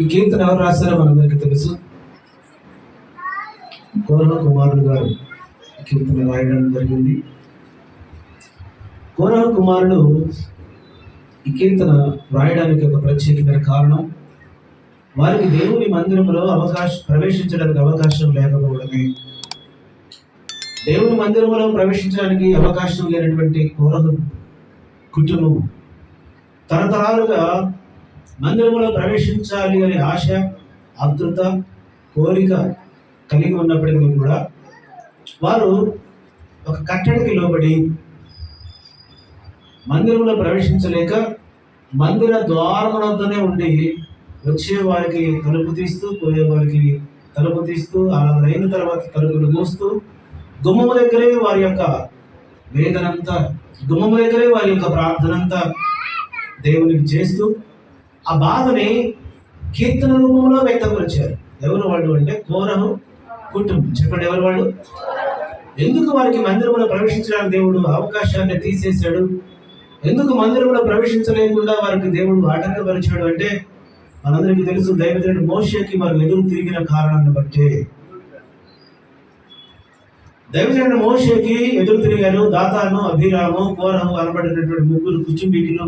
ఈ కీర్తన ఎవరు రాశారో మనందరికీ తెలుసు. కోరహ కుమారుడు గారు కీర్తన రాయడం జరిగింది. కోరహ కుమారుడు ఈ కీర్తన రాయడానికి ఒక ప్రత్యేకమైన కారణం, వారికి దేవుని మందిరంలో ప్రవేశించడానికి అవకాశం లేకపోవడమే. దేవుని మందిరంలో ప్రవేశించడానికి అవకాశం లేనటువంటి కోరహ కుటుంబం తరతరాలుగా మందిరంలో ప్రవేశించాలి అనే ఆశ, ఆతృత, కోరిక కలిగి ఉన్నప్పటికీ కూడా వారు ఒక కట్టడికి లోబడి మందిరంలో ప్రవేశించలేక మందిర ద్వారం వద్దనే ఉండి వచ్చే వారికి తలుపు తీస్తూ, పోయే వారికి తలుపు తీస్తూ, అలా అయిన తర్వాత తలుపులు మూస్తూ గుమ్మము దగ్గరే వారి యొక్క వేదనంతా, గుమ్మము దగ్గరే వారి యొక్క ప్రార్థనంతా దేవునికి చేస్తూ ఆ బాధని కీర్తన రూపంలో వ్యక్తపరిచారు. ఎవరు వాళ్ళు అంటే కోరహు కుటుంబం. చెప్పండి, ఎవరు వాళ్ళు? ఎందుకు వారికి మందిరంలో ప్రవేశించడానికి దేవుడు అవకాశాన్ని తీసేశాడు? ఎందుకు మందిరంలో ప్రవేశించలేకుండా వారికి దేవుడు ఆటంకపరిచాడు అంటే మనందరికీ తెలుసు, దైవజనుడు మోషేకి వారు ఎదురు తిరిగిన కారణాన్ని బట్టే. దైవజనుడు మోషేకి ఎదురు తిరిగారు. దాతాను, అభిరాము, కోరహు అనబడినటువంటి ముగ్గురు కుటుంబీకులు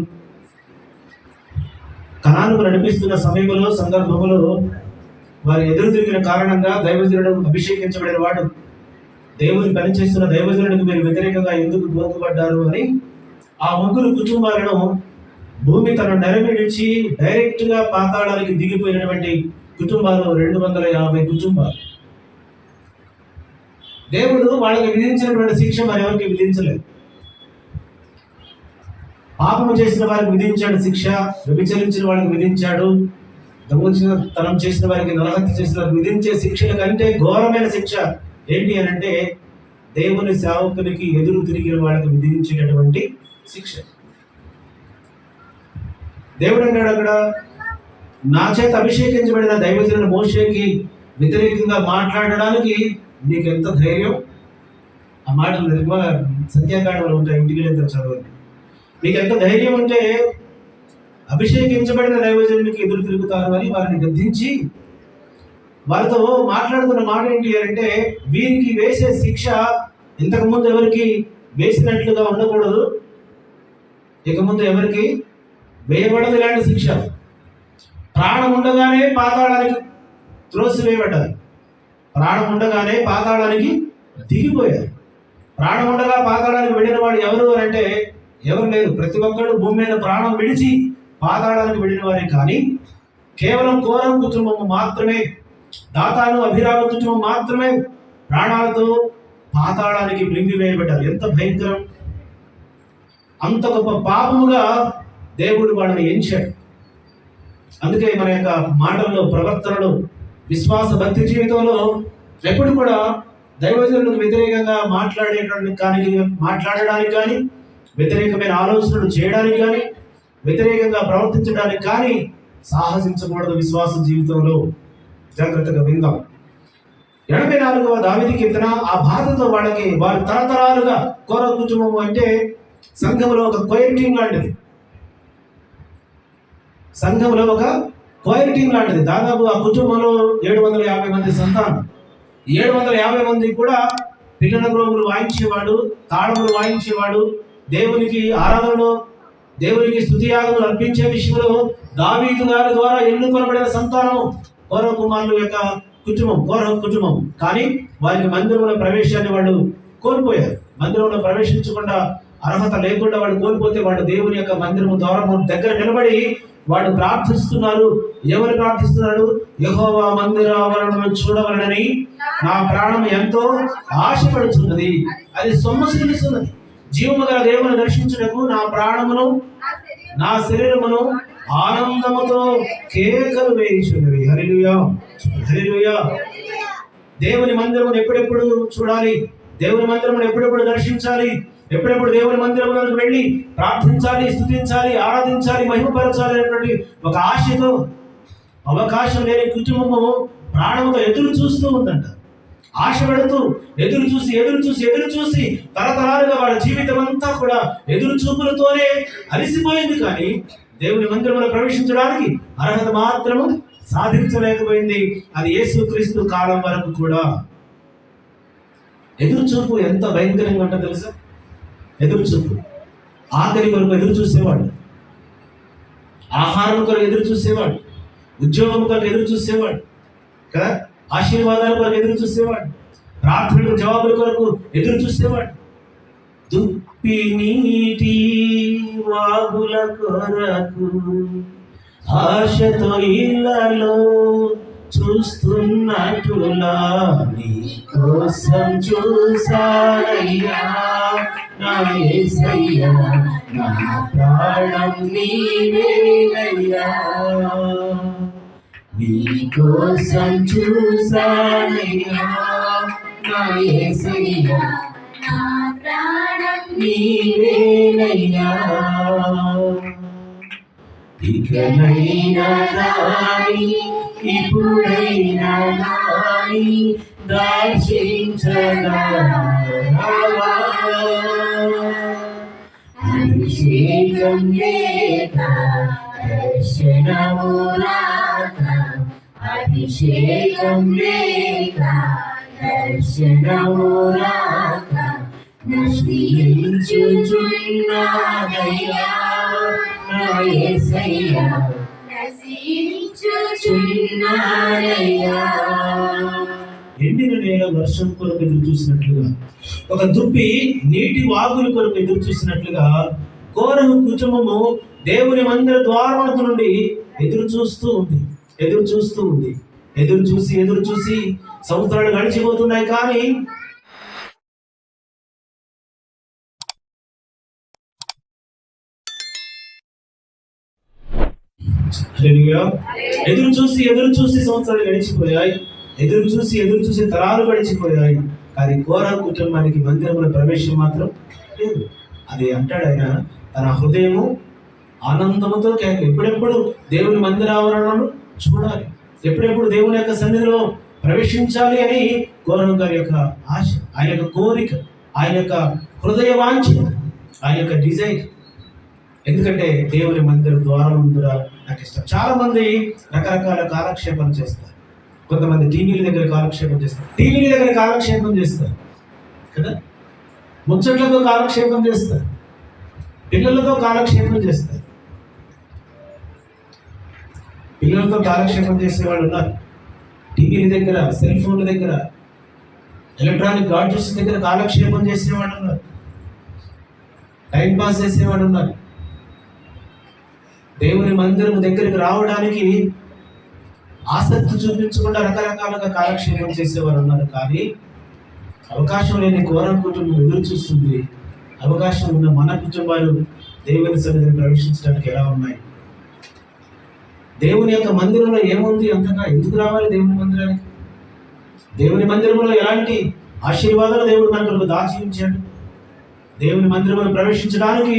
కనానుకు నడిపిస్తున్న సమయంలో, సందర్భంలో వారి ఎదురు తిరిగిన కారణంగా దైవజనుడు అభిషేకించబడిన వాడు దేవుని పనిచేస్తున్న దైవజనుడికి మీరు వ్యతిరేకంగా ఎందుకు పోకుపడ్డారు అని ఆ ముగ్గురు కుటుంబాలను భూమి తన నెరవేర్చి డైరెక్ట్ గా పాతాళానికి దిగిపోయినటువంటి కుటుంబాలు 250 కుటుంబాలు. దేవుడు వాళ్ళకి విధించినటువంటి శిక్ష మరెవరికి విధించలేదు. పాపము చేసిన వారికి విధించాడు శిక్ష, వ్యభిచరించిన వారికి విధించాడు, దొంగతనం చేసిన వారికి, నరహత్య చేసిన వారికి విధించే శిక్షల కంటే ఘోరమైన శిక్ష ఏంటి అని అంటే దేవుని సేవకునికి ఎదురు తిరిగిన వాళ్ళకి విధించినటువంటి శిక్ష. దేవుడు అన్నాడు అక్కడ, నా చేత అభిషేకించబడిన దైవజనుడు మోషేకి వ్యతిరేకంగా మాట్లాడడానికి నీకెంత ధైర్యం? ఆ మాటలు సంఖ్యాకాండంలో ఉంటాయి, ఇంటికి వెళ్ళిన చదవండి. మీకు ఎంత ధైర్యం ఉంటే అభిషేకించబడిన దైవజనునికి ఎదురు తిరుగుతారు అని వారిని గద్దించి వారితో మాట్లాడుతున్న మాట ఏంటి అంటే, వీరికి వేసే శిక్ష ఇంతకుముందు ఎవరికి వేసినట్లుగా ఉండకూడదు, ఇక ముందు ఎవరికి వేయబడదు ఇలాంటి శిక్ష. ప్రాణం ఉండగానే పాతాళానికి త్రోసివేయబడ్డారు, ప్రాణం ఉండగానే పాతాళానికి దిగిపోయారు. ప్రాణం ఉండగా పాతాళానికి వెళ్ళిన వాడు ఎవరు అంటే ఎవరు లేరు. ప్రతి ఒక్కరు భూమి మీద ప్రాణం విడిచి పాతాళానికి వెళ్ళిన వారే. కానీ కేవలం కోరహు కుటుంబం మాత్రమే, దాతాను, అభిరామ కుటుంబం మాత్రమే ప్రాణాలతో పాతాళానికి మృంగివేయబడ్డారు. ఎంత భయంకరం! అంత గొప్ప పాపముగా దేవుడు వాళ్ళని ఎంచాడు. అందుకే మన యొక్క మాటల్లో, ప్రవర్తనలో, విశ్వాస భక్తి జీవితంలో ఎప్పుడు కూడా దైవజనులకు వ్యతిరేకంగా మాట్లాడడానికి కానీ, వ్యతిరేకమైన ఆలోచనలు చేయడానికి కానీ, వ్యతిరేకంగా ప్రవర్తించడానికి కానీ సాహసించకూడదు. విశ్వాస జీవితంలో జాగ్రత్తగా విందాం. 84వ దావీదు కీర్తన. ఆ బాధతో వారి తరతరాలుగా కోరహు కుటుంబం అంటే సంఘంలో ఒక కోయర్ టీం లాంటిది. సంఘంలో ఒక కోయర్ టీం లాంటిది. దాదాపు ఆ కుటుంబంలో 750 మంది సంతానం. 750 మంది కూడా పిల్లల గ్రోగులు వాయించేవాడు, తాళములు వాయించేవాడు, దేవునికి ఆరాధనలో, దేవునికి స్తుతియాగములు అర్పించే విషయంలో దావీదు గారి ద్వారా ఎన్నుకొనబడిన సంతానం కోరహు కుమారుల యొక్క కుటుంబం, కోరహు కుటుంబం. కానీ వారికి మందిరంలో ప్రవేశాన్ని వాళ్ళు కోల్పోయారు. మందిరంలో ప్రవేశించకుండా, అర్హత లేకుండా వాళ్ళు కోల్పోతే వాళ్ళు దేవుని యొక్క మందిరము ద్వారము దగ్గర నిలబడి వాళ్ళు ప్రార్థిస్తున్నారు. ఎవరు ప్రార్థిస్తున్నారు? యెహోవా మందిర ఆవరణను చూడవలనని నా ప్రాణం ఎంతో ఆశపడుతున్నది, అది సొమ్మసిల్లుతున్నది. జీవము గల దేవుని దర్శించుటకు నా ప్రాణమును, నా శరీరమును ఆనందముతో కేకలు వేయుచున్నవి. హల్లెలూయా, హల్లెలూయా. దేవుని మందిరమును ఎప్పుడెప్పుడు చూడాలి, దేవుని మందిరమును ఎప్పుడెప్పుడు దర్శించాలి, ఎప్పుడెప్పుడు దేవుని మందిరంలోకి వెళ్ళి ప్రార్థించాలి, స్తుతించాలి, ఆరాధించాలి, మహిమపరచాలి అనేటువంటి ఒక ఆశతో అవకాశం లేని కుటుంబము ప్రాణముతో ఎదురు చూస్తూ ఉందంట. ఆశపడుతూ ఎదురు చూసి తరతరాలుగా వాళ్ళ జీవితం అంతా కూడా ఎదురు చూపులతోనే అలసిపోయింది. కానీ దేవుని మందిరంలో ప్రవేశించడానికి అర్హత మాత్రము సాధించలేకపోయింది. అది యేసుక్రీస్తు కాలం వరకు కూడా. ఎదురు చూపు ఎంత భయంకరంగా ఉంటుందో తెలుసా? ఎదురు చూపు, ఆఖరి కొరకు ఎదురు చూసేవాడు, ఆహారం కొరకు ఎదురు చూసేవాడు, ఉద్యోగం కొరకు ఎదురు చూసేవాడు కదా, ఆశీర్వాదాల కొరకు ఎదురు చూసేవాడు, ప్రార్థనలు జవాబుల కొరకు ఎదురు చూసేవాడు. దుప్పి నీటి వాగుల కొరకు ఆశతో ఇళ్ళలో చూస్తున్నట్టులా నీ కోసం చూసానయ్యా నా యేసయ్యా, నా ప్రాణం నీవేనయ్యా. నీ కోసం చూసానయ్యా నా యేసయ్యా, నా ప్రాణం నీవేనయ్యా. ఇకనైనా రాని ఇప్పుడైనా రాని దర్శించగా అభిషేకం లేక దర్శనము రాక, అభిషేకం లేక దర్శనము రాక నశించుచున్నానయ్యా నా యేసయ్యా, నశించుచున్నానయ్యా. ఎండిన నేల వర్షం కొరకు ఎదురు చూసినట్లుగా, ఒక దుప్పి నీటి వాగుల కొరకు ఎదురు చూసినట్లుగా కోరహు కుటుంబము దేవుని మందిర ద్వారముల నుండి ఎదురు చూస్తూ ఉంది. ఎదురు చూసి సంవత్సరాలు గడిచిపోతున్నాయి. కానీ ఎదురు చూసి సంవత్సరాలు గడిచిపోయాయి. ఎదురు చూసి తరాలు గడిచిపోయాయి. కానీ కోరహు కుటుంబానికి మందిరంలో ప్రవేశం మాత్రం లేదు. అది అంటాడు ఆయన, తన హృదయము ఆనందముతో ఎప్పుడెప్పుడు దేవుని మందిర ఆవరణను చూడాలి, ఎప్పుడెప్పుడు దేవుని యొక్క సన్నిధిలో ప్రవేశించాలి అని కోరహు గారి యొక్క ఆశ, ఆయన యొక్క కోరిక, ఆయన యొక్క హృదయ వాంఛ, ఆయన యొక్క డిజైన్. ఎందుకంటే దేవుని మందిర ద్వారం ముందర నాకు ఇష్టం. చాలా మంది రకరకాల కాలక్షేపం చేస్తారు. కొంతమంది టీవీల దగ్గర కాలక్షేపం చేస్తారు కదా, ముచ్చట్లతో కాలక్షేపం చేస్తారు, పిల్లలతో కాలక్షేపం చేస్తారు. పిల్లలతో కాలక్షేపం చేసేవాళ్ళు ఉన్నారు. టీవీల దగ్గర, సెల్ ఫోన్ల దగ్గర, ఎలక్ట్రానిక్ గాడ్జెట్స్ దగ్గర కాలక్షేపం చేసేవాళ్ళు ఉన్నారు. టైం పాస్ చేసేవాళ్ళు ఉన్నారు. దేవుని మందిరం దగ్గరికి రావడానికి ఆసక్తి చూపించకుండా రకరకాలుగా కాలక్షేపం చేసేవారు ఉన్నారు. కానీ అవకాశం లేని కోరహు కుటుంబం ఎదురు చూస్తుంది. అవకాశం ఉన్న మన కుటుంబాలు దేవుని సన్నిధిని ప్రవేశించడానికి ఎలా ఉన్నాయి? దేవుని యొక్క మందిరంలో ఏముంది? అంతగా ఎందుకు రావాలి దేవుని మందిరానికి? దేవుని మందిరంలో ఎలాంటి ఆశీర్వాదాలు దేవుడు మనకు దాచి ఉంచాడు? దేవుని మందిరంలో ప్రవేశించడానికి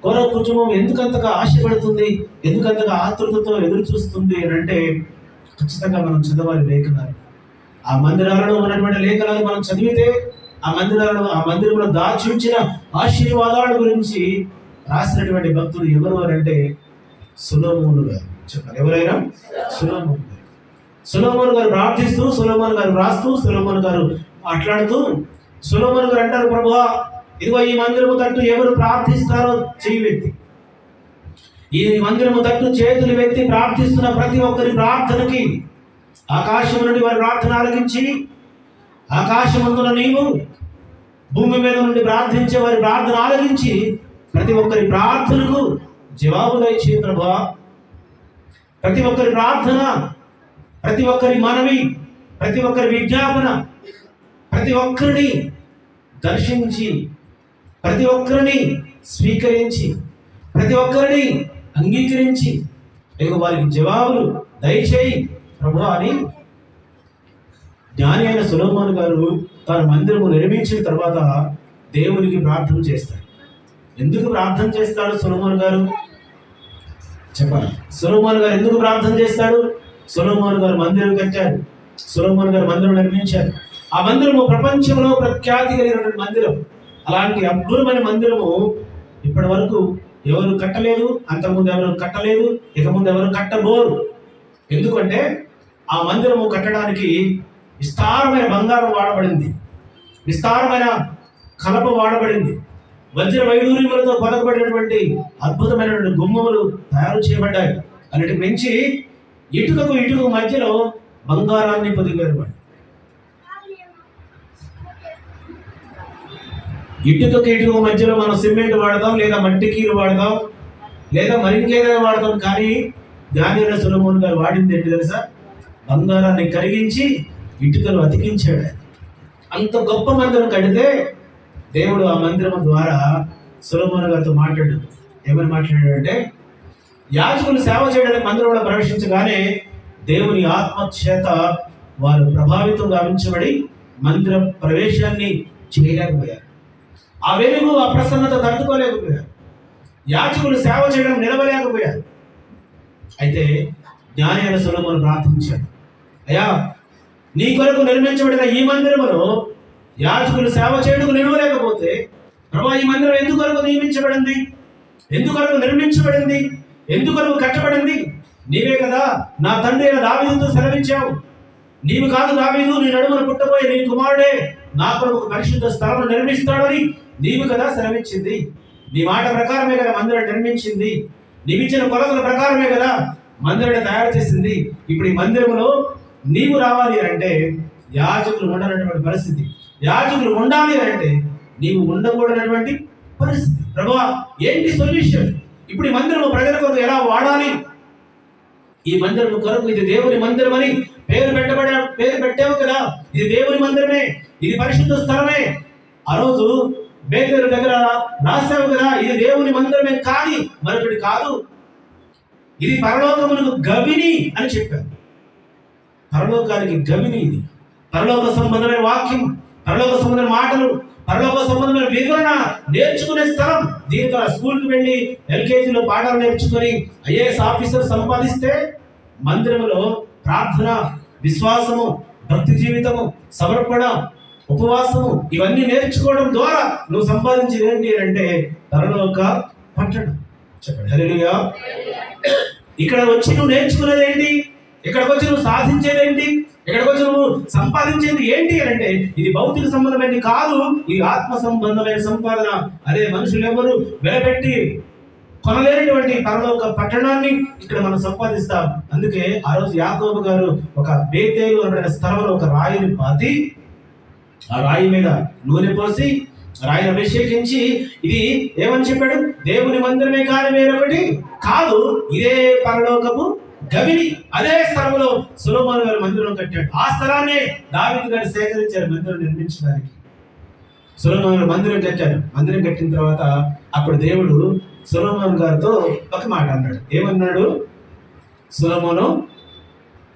కోరహు కుటుంబం ఎందుకంతగా ఆశపడుతుంది, ఎందుకంతగా ఆతృతతో ఎదురు చూస్తుంది అని అంటే, ఖచ్చితంగా మనం చదవాలి లేఖనాలు. ఆ మందిరాలలో ఉన్నటువంటి లేఖనాలు మనం చదివితే ఆ మందిరంలో దాచి ఉంచిన ఆశీర్వాదాల గురించి రాసినటువంటి భక్తుడు ఎవరు అని అంటే సొలొమోను గారు. చెప్పాలి, ఎవరైనా సొలొమోను గారు ప్రార్థిస్తూ, సొలొమోను గారు రాస్తూ, సొలొమోను గారు మాట్లాడుతూ, సొలొమోను గారు అంటారు, ప్రభువా ఇదిగో ఈ మందిరము తట్టు ఎవరు ప్రార్థిస్తారో చెయ్యి ఈ మందిరము తట్టు చేతులు వెత్తి ప్రార్థిస్తున్న ప్రతి ఒక్కరి ప్రార్థనకి ఆకాశం నుండి వారి ప్రార్థన ఆలకించి, ఆకాశమందున నీవు భూమి మీద నుండి ప్రార్థించే వారి ప్రార్థన ఆలకించి ప్రతి ఒక్కరి ప్రార్థనకు జవాబు దయచే ప్రభువా. ప్రతి ఒక్కరి ప్రార్థన, ప్రతి ఒక్కరి మనవి, ప్రతి ఒక్కరి విజ్ఞాపన, ప్రతి ఒక్కరిని దర్శించి, ప్రతి ఒక్కరిని స్వీకరించి, ప్రతి ఒక్కరిని అంగీకరించి వారికి జవాబులు దయచేయి ప్రభువా అని జ్ఞాని అయిన సొలొమోను గారు తన మందిరము నిర్మించిన తర్వాత దేవునికి ప్రార్థన చేస్తాడు. ఎందుకు ప్రార్థన చేస్తాడు సొలొమోను గారు? చెప్పాలి. సొలొమోను గారు ఎందుకు ప్రార్థన చేస్తాడు? సొలొమోను గారు మందిరం కట్టారు, సొలొమోను గారు మందిరం నిర్మించారు. ఆ మందిరము ప్రపంచంలో ప్రఖ్యాతి కలిగినటువంటి మందిరం. అలాంటి అద్భుతమైన మందిరము ఇప్పటి వరకు ఎవరు కట్టలేదు, అంతకుముందు ఎవరు కట్టలేదు, ఇక ముందు ఎవరు కట్టబోరు. ఎందుకంటే ఆ మందిరము కట్టడానికి విస్తారమైన బంగారం వాడబడింది, విస్తారమైన కలప వాడబడింది, వజ్ర వైడూర్యములతో పలకబడినటువంటి అద్భుతమైనటువంటి గుమ్మములు తయారు చేయబడ్డాయి. అన్నిటికి మించి ఇటుకకు ఇటుక మధ్యలో బంగారాన్ని పొదిగారు. ఇటుకకు ఇటుక మధ్యలో మనం సిమెంట్ వాడదాం, లేదా మట్టి కీలు వాడదాం, లేదా మరింకేదైనా వాడదాం, కానీ దానియేలు సొలొమోను గారు వాడింది ఏంటి తెలుసా? బంగారాన్ని కరిగించి ఇటుకలు అతికించాడు. అంత గొప్ప మందిరం కడితే దేవుడు ఆ మందిరం ద్వారా సొలొమోను గారితో మాట్లాడు. ఏమని మాట్లాడాడంటే, యాజకులు సేవ చేయడానికి మందిరంలో ప్రవేశించగానే దేవుని ఆత్మ చేత వారు ప్రభావితం గావించబడి మందిర ప్రవేశాన్ని చేయలేకపోయారు. ఆ వెలుగు, ఆ ప్రసన్నత తట్టుకోలేకపోయారు. యాజకులు సేవ చేయడం నిలవలేకపోయారు. అయితే జ్ఞానైన సొలొమోను ప్రార్థించాడు, అయ్యా, నీ కొరకు నిర్మించబడిన ఈ మందిరములో యాజకులు సేవ చేయడం నిలవలేకపోతే ప్రభా, ఈ మందిరం ఎందుకొరకు నియమించబడింది, ఎందుకొరకు నిర్మించబడింది, ఎందుకొరకు కట్టబడింది? నీవే కదా నా తండ్రి అయిన దావీదుతో సెలవించావు. నీవు కాదు దావీదు, నీ నడుమున పుట్టబోయే నీ కుమారుడే నా కొరకు పరిశుద్ధ స్థలం నిర్మిస్తాడని నీవు కదా సెలవించింది. నీ మాట ప్రకారమే కదా మందిరం నిర్మించింది. నీవిచ్చిన కొలతల ప్రకారమే కదా మందిరాన్ని తయారు చేసింది. ఇప్పుడు ఈ మందిరంలో నీవు రావాలి అంటే యాజకులు ఉండనటువంటి పరిస్థితి, యాజకులు ఉండాలి అంటే నీవు ఉండకూడనటువంటి పరిస్థితి. ప్రభువా, ఏంటి సొల్యూషన్? ఇప్పుడు ఈ మందిరము ప్రజల కొరకు ఎలా వాడాలి? ఈ మందిరము కొరకు ఇది దేవుని మందిరం అని పేరు పెట్టావు కదా, ఇది దేవుని మందిరమే, ఇది పరిశుద్ధ స్థలమే. ఆ రోజు బేతేలు దగ్గర రాసావు కదా, ఇది దేవుని మందిరమే కానీ మరొకటి కాదు, ఇది పరలోకమునకు గవిని అని చెప్పారు. పరలోకానికి గవిని ఇది. పరలోక సంబంధమైన వాక్యం, పరలోక సంబంధమైన మాటలు, పరలోక సంబంధమైన వివరణ నేర్చుకునే స్థలం. దీంతో స్కూల్కి వెళ్ళి ఎల్కేజీలో పాఠాలు నేర్చుకొని ఐఏఎస్ ఆఫీసర్ సంపాదిస్తే మందిరములో ప్రార్థన, విశ్వాసము, భక్తి జీవితము, సమర్పణ, ఉపవాసము ఇవన్నీ నేర్చుకోవడం ద్వారా నువ్వు సంపాదించేది ఏంటి అంటే పరలోక పట్టణం. చెప్పండి హల్లెలూయా. ఇక్కడ వచ్చి నువ్వు నేర్చుకునేది ఏంటి? ఇక్కడికి వచ్చి నువ్వు సాధించేది ఏంటి? ఇక్కడికి వచ్చి నువ్వు సంపాదించేది ఏంటి అంటే ఇది భౌతిక సంబంధమైనది కాదు, ఇది ఆత్మ సంబంధమైన సంపాదన. అదే మనుషులు ఎవరు వెలపెట్టి కొనలేనటువంటి పరలోక పట్టణాన్ని ఇక్కడ మనం సంపాదిస్తాం. అందుకే ఆ రోజు యాకోబు గారు ఒక బేతేలు అనే స్థలంలో ఒక రాయిని పాతి ఆ రాయి మీద నూనె పోసి రాయిని అభిషేకించి ఇది ఏమని చెప్పాడు? దేవుని మందిరమే కానీ వేరొకటి కాదు, ఇదే పరలోకపు గవిని. అదే స్థలంలో సొలొమోను గారు మందిరం కట్టాడు. ఆ స్థలాన్ని దావీదు గారు సేకరించారు మందిరం నిర్మించడానికి. సొలొమోను గారు మందిరం కట్టారు. మందిరం కట్టిన తర్వాత అప్పుడు దేవుడు సొలొమోను గారితో ఒక మాట అన్నాడు. ఏమన్నాడు? సొలొమోను,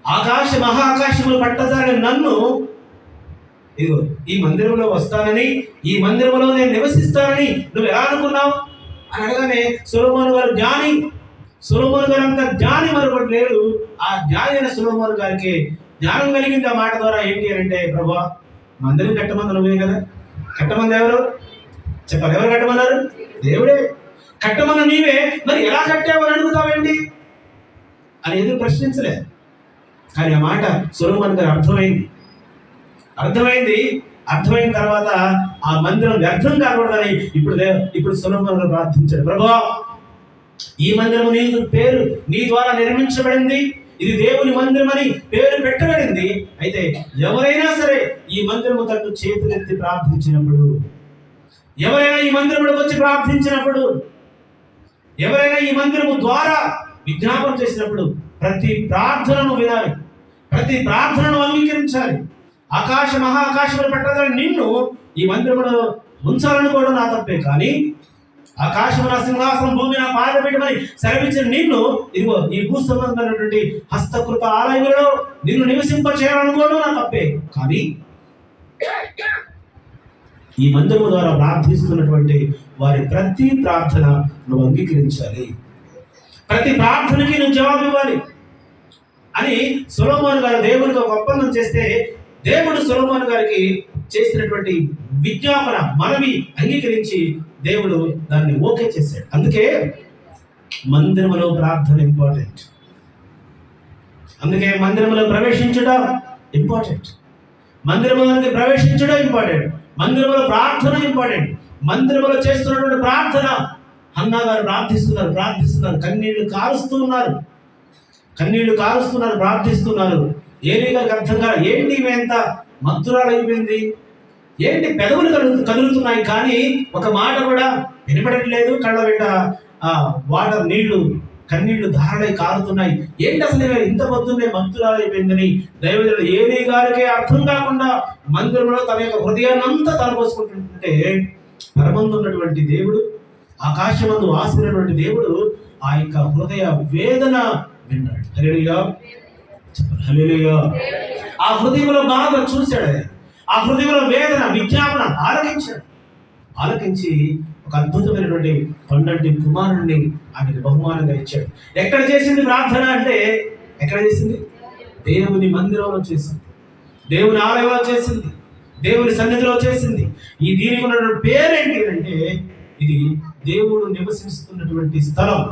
మహాకాశములు పట్టజాలని నన్ను ఇదిగో ఈ మందిరంలో వస్తానని, ఈ మందిరంలో నేను నివసిస్తానని నువ్వు ఎలా అనుకున్నావు అని అనగానే సొలొమోను గారు జ్ఞాని. సొలొమోను గారు అంత జ్ఞాని మరొకటి లేడు. ఆ జ్ఞాని అయిన సొలొమోను గారికి జ్ఞానం కలిగింది ఆ మాట ద్వారా. ఏంటి అంటే, ప్రభువా, మందిరం కట్టమంది నువ్వే కదా, కట్టమంది ఎవరు చెప్పాలి? ఎవరు కట్టమన్నారు? దేవుడే. కట్టమన్న నీవే, మరి ఎలా కట్టావని అడుగుతావేంటి అని ఎదురు ప్రశ్నించలేదు. కానీ ఆ మాట సొలొమోను గారు అర్థమైన తర్వాత ఆ మందిరం వ్యర్థం కాకూడదని ఇప్పుడు సొలొమోను గారు ప్రార్థించాడు. ప్రభువా, ఈ మందిరము నీ ద్వారా నిర్మించబడింది, ఇది దేవుని మందిరం అని పేరు పెట్టబడింది. అయితే ఎవరైనా సరే ఈ మందిరము తట్టు చేతులెత్తి ప్రార్థించినప్పుడు, ఎవరైనా ఈ మందిరంలోకి వచ్చి ప్రార్థించినప్పుడు, ఎవరైనా ఈ మందిరము ద్వారా విజ్ఞాపన చేసినప్పుడు ప్రతి ప్రార్థనను వినాలి, ప్రతి ప్రార్థనను అంగీకరించాలి. మహాకాశములు పెట్టాలని నిన్ను ఈ మందిరంలో ఉంచాలనుకోవడం నా తప్పే, కానీ ఆకాశము నా సింహాసనం, భూమి నా పాదపీఠమని సెలవించిన నిన్ను ఇదిగో ఈ భూ సంబంధమైనటువంటి హస్తకృత ఆలయంలో నిన్ను నివసింప చేయాలనుకోవడం నా తప్పే, కానీ ఈ మందిరము ద్వారా ప్రార్థిస్తున్నటువంటి వారి ప్రతి ప్రార్థన నువ్వు అంగీకరించాలి, ప్రతి ప్రార్థనకి నువ్వు జవాబు ఇవ్వాలి అని సొలొమోను గారు దేవునికి ఒక ఒప్పందం చేస్తే, దేవుడు సొలొమోను గారికి చేసినటువంటి విజ్ఞాపన మనవి అంగీకరించి దేవుడు దాన్ని ఓకే చేశాడు. అందుకే మందిరంలో ప్రార్థన ఇంపార్టెంట్. అందుకే మందిరంలో ప్రవేశించుట ఇంపార్టెంట్. మందిరంలోకి ప్రవేశించడం ఇంపార్టెంట్. మందిరంలో ప్రార్థన ఇంపార్టెంట్. మందిరంలో చేస్తున్నటువంటి ప్రార్థన, హన్నా గారు ప్రార్థిస్తున్నారు, కన్నీళ్లు కారుస్తున్నారు, ప్రార్థిస్తున్నారు. ఏలీ గారికి అర్థం కాదు, ఏంటి ఈమె ఎంత మత్తురాలు అయిపోయింది, ఏంటి పెదవులు కదులుతున్నాయి కానీ ఒక మాట కూడా వినపడట్లేదు, కళ్ళ వెంట వాటర్ కన్నీళ్లు ధారలై కారుతున్నాయి, ఏంటి అసలు ఇంత పొద్దున్నే మత్తురాలు అయిపోయిందని దైవజనుడు ఏలీ గారికి అర్థం కాకుండా మందిరంలో తన యొక్క హృదయాన్ని అంతా తలపోసుకుంటుంటే పరమందున్నటువంటి దేవుడు, ఆకాశమందు ఆసినటువంటి దేవుడు ఆ యొక్క హృదయ వేదన విన్నాడు. హల్లెలూయా, హల్లెలూయా. ఆ హృదయంలో బాధ చూశాడు, ఆ హృదయంలో వేదన విజ్ఞాపన ఆలకించి ఒక అద్భుతమైనటువంటి పండంటి కుమారుణ్ణి ఆమెకు బహుమానంగా ఇచ్చాడు. ఎక్కడ చేసింది ప్రార్థన అంటే, ఎక్కడ చేసింది? దేవుని మందిరంలో చేసింది, దేవుని ఆలయంలో చేసింది, దేవుని సన్నిధిలో చేసింది. ఈ దీనికి ఉన్నటువంటి పేరేంటి అంటే, ఇది దేవుడు నివసిస్తున్నటువంటి స్థలం.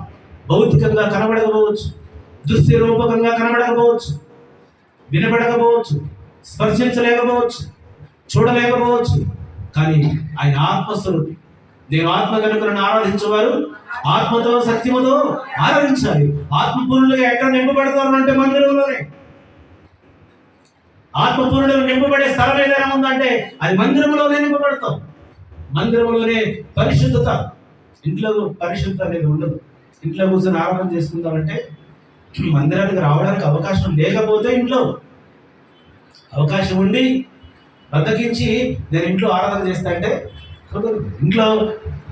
భౌతికంగా కనబడకపోవచ్చు, దృశ్య రూపకంగా కనబడకపోవచ్చు, వినబడకపోవచ్చు, స్పర్శించలేకపోవచ్చు, చూడలేకపోవచ్చు, కానీ ఆయన ఆత్మస్వరూపి. నేను ఆత్మ కనుక నన్ను ఆరాధించేవారు ఆత్మతో సత్యముతో ఆరాధించాలి. ఆత్మపూర్ణులుగా ఎక్కడ నింపబడతారు అంటే మందిరంలోనే. ఆత్మపూర్ణులు నింపబడే స్థలం ఏదైనా ఉందంటే అది మందిరంలోనే నింపబడతాం. మందిరంలోనే పరిశుద్ధత. ఇంట్లో పరిశుద్ధత అనేది ఉండదు. ఇంట్లో కూర్చొని ఆరాధన చేసుకుందామంటే, మందిరానికి రావడానికి అవకాశం లేకపోతే, ఇంట్లో అవకాశం ఉండి బద్దకించి నేను ఇంట్లో ఆరాధన చేస్తా అంటే కుదరదు.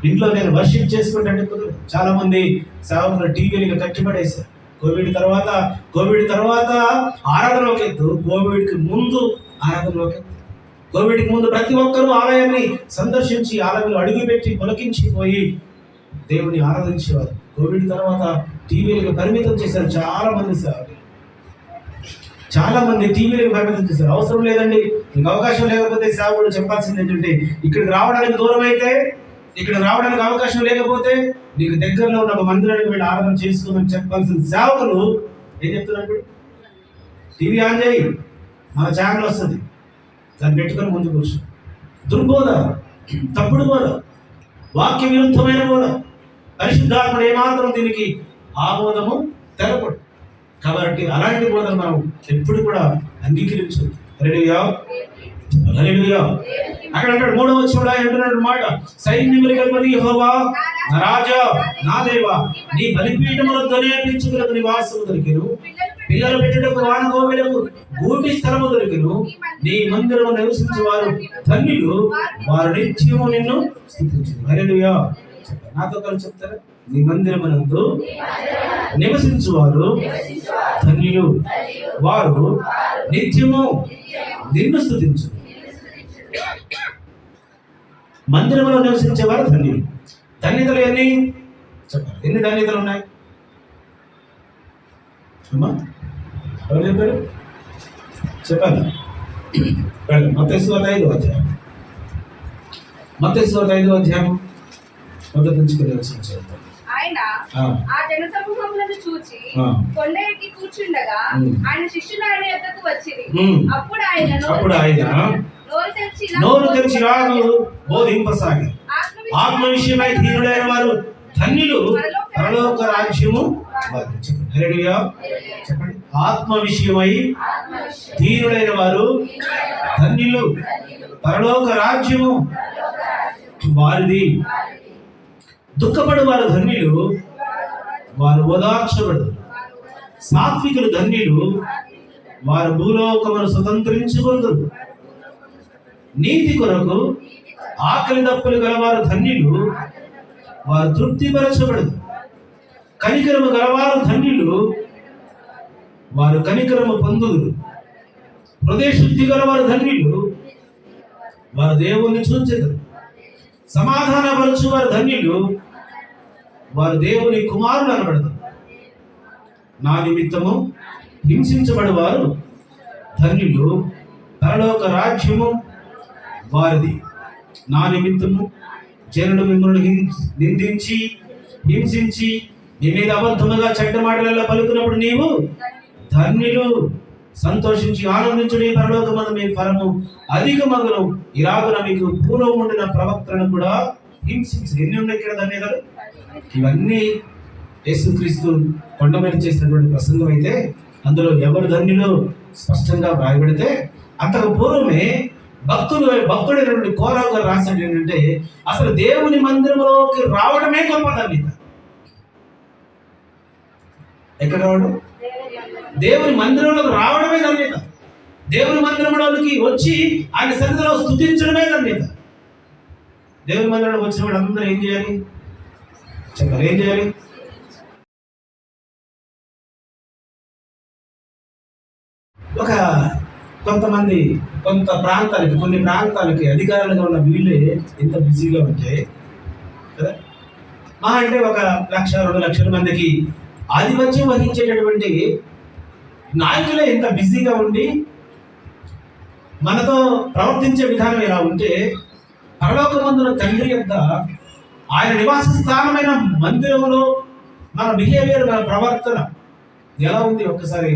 ఇంట్లో నేను వర్షిప్ చేసుకుంటే కుదరదు. చాలా మంది సేవకులు టీవీలు కట్టిపడేశారు. కోవిడ్ తర్వాత ఆరాధనలోకి ఎత్తు, కోవిడ్కి ముందు ఆరాధనలోకి ఎత్తు. కోవిడ్కి ముందు ప్రతి ఒక్కరూ ఆలయాన్ని సందర్శించి ఆలయంలో అడుగుపెట్టి పొలకించిపోయి దేవుని ఆరాధించేవారు. కోవిడ్ తర్వాత టీవీలకు పరిమితం చేశారు. చాలా మంది టీవీలకు పరిమితం చేశారు. అవసరం లేదండి, మీకు అవకాశం లేకపోతే సేవకుడు చెప్పాల్సింది ఏంటంటే, ఇక్కడికి రావడానికి దూరం అయితే, ఇక్కడ రావడానికి అవకాశం లేకపోతే నీకు దగ్గరలో ఉన్న ఒక మందిరానికి వెళ్ళి ఆరాధన చేసుకోమని చెప్పాల్సిన సేవకులు ఏం చెప్తున్నారు? టీవీ ఆన్ చేయి, మన ఛానల్ వస్తుంది, దాన్ని పెట్టుకొని ముందు కూర్చో. దుర్బోధ, తప్పుడు బోధ, వాక్య విరుద్ధమైన బోధ. పరిశుద్ధాత్ముడు ఏమాత్రం దీనికి ఆమోదము తెలపడు. కాబట్టి అలాంటి బోధన మనం ఎప్పుడు కూడా అంగీకరించు. హల్లెలూయా, హల్లెలూయా. అక్కడ అంటాడు 3వ వచనంలో అంటున్నాడు మాట, సైన్యములకు అధిపతి యెహోవా నా రాజా నా దేవా, నీ బలిపీఠముల ధ్వనిపించుటకు నివాసము దొరికెను, పిల్లలు పెట్టుటకు వానగోవులకు గూటి స్థలము దొరికెను, నీ మందిరము నివసించువారు ధన్యులు, వారు నిత్యము నిన్ను స్తుతించును. హల్లెలూయా. నాతో కలిసి చెప్తారా? నీ మందిరమునందు నివసించువారు ధన్యులు, వారు నిత్యము నిన్ను స్తుతించు. మందిరంలో నివసించేవారు ధన్యులు. ధన్యతలు ఎన్ని చెప్పాలి? ఎన్ని ధన్యతలు ఉన్నాయి? ఎవరు చెప్పారు? చెప్పాలి. మత్తయి సువార్త 5వ అధ్యాయం, మత్తయి సువార్త 5వ అధ్యాయం మొదటి నుంచి చదువుతాం. ఆయన ఆ జనసమూహములను చూచి కొండ ఎక్కి కూర్చుండగా ఆయన శిష్యులు ఆయన యొద్దకు వచ్చిరి. అప్పుడు ఆయన నోరు తెరిచి బోధింపసాగి, ఆత్మ విషయమై దీనులైన వారు ధన్యులు, పరలోక రాజ్యము. హల్లెలూయా. చెప్పండి. ఆత్మ విషయమై దీనులైన వారు ధన్యులు, పరలోక రాజ్యము వారిది. దుఃఖపడు వారు ధన్యులు, వారు ఓదార్చబడు. సాత్వికులు ధన్యులు, వారు భూలోకమును స్వతంత్రించుకొందురు. నీతి కొరకు ఆకలి దప్పులు గలవారు ధన్యులు, వారు తృప్తిపరచబడదు. కనికరము గలవారు ధన్యులు, వారు కనికరము పొందుదురు. హృదయ శుద్ధి గలవారు ధన్యులు, వారు దేవుణ్ణి చూచెదరు. సమాధానపరచు వారు ధన్యులు, వారు దేవుని కుమారులు అనబడతారు. నా నిమిత్తము హింసించబడి వారు ధన్యులు, పరలోక రాజ్యము వారిది. నా నిమిత్తము జనులు మిమ్మల్ని నిందించి హింసించి నీ మీద అబద్ధముగా చెడ్డ మాటలలో పలుకున్నప్పుడు నీవు ధన్యులు, సంతోషించి ఆనందించుడి, పరలోకమందు మీ ఫలము అధికమగును, ఇలాగున మీకు పూర్వం ఉండిన ప్రవక్తలను కూడా హింసించి. ఎన్ని ఉన్నాయి ఇక్కడ ధన్యతలు? ఇవన్నీ యేసుక్రీస్తు కొండ మీద చేసినటువంటి ప్రసంగం అయితే అందులో ఎవరు ధన్యులు స్పష్టంగా వ్రాయబడితే, అంతకు పూర్వమే భక్తుడైనటువంటి కోరావు గారు రాశాడు ఏంటంటే, అసలు దేవుని మందిరంలోకి రావడమే గొప్ప ధన్యత. ఎక్కడ రావడం? దేవుని మందిరంలోకి రావడమే ధన్యత. దేవుని మందిరంలోకి వచ్చి ఆయన సన్నిధిలో స్తుతించడమే ధన్యత. దేవుని మందిరంలోకి వచ్చిన వాడు అందరూ ఏం చేయాలి చెప్పాలి? ఏం చేయాలి? కొన్ని ప్రాంతాలకి అధికారులుగా ఉన్న వీళ్ళే ఎంత బిజీగా ఉంటాయి కదా. మా అంటే 1,00,000 2 లక్షల మందికి ఆధిపత్యం వహించేటటువంటి నాయకులే ఎంత బిజీగా ఉండి మనతో ప్రవర్తించే విధానం ఎలా ఉంటే, పరలోకమందున తండ్రి యొక్క ఆయన నివాస స్థానమైన మందిరంలో మన బిహేవియర్, మన ప్రవర్తన ఎలా ఉంది ఒక్కసారి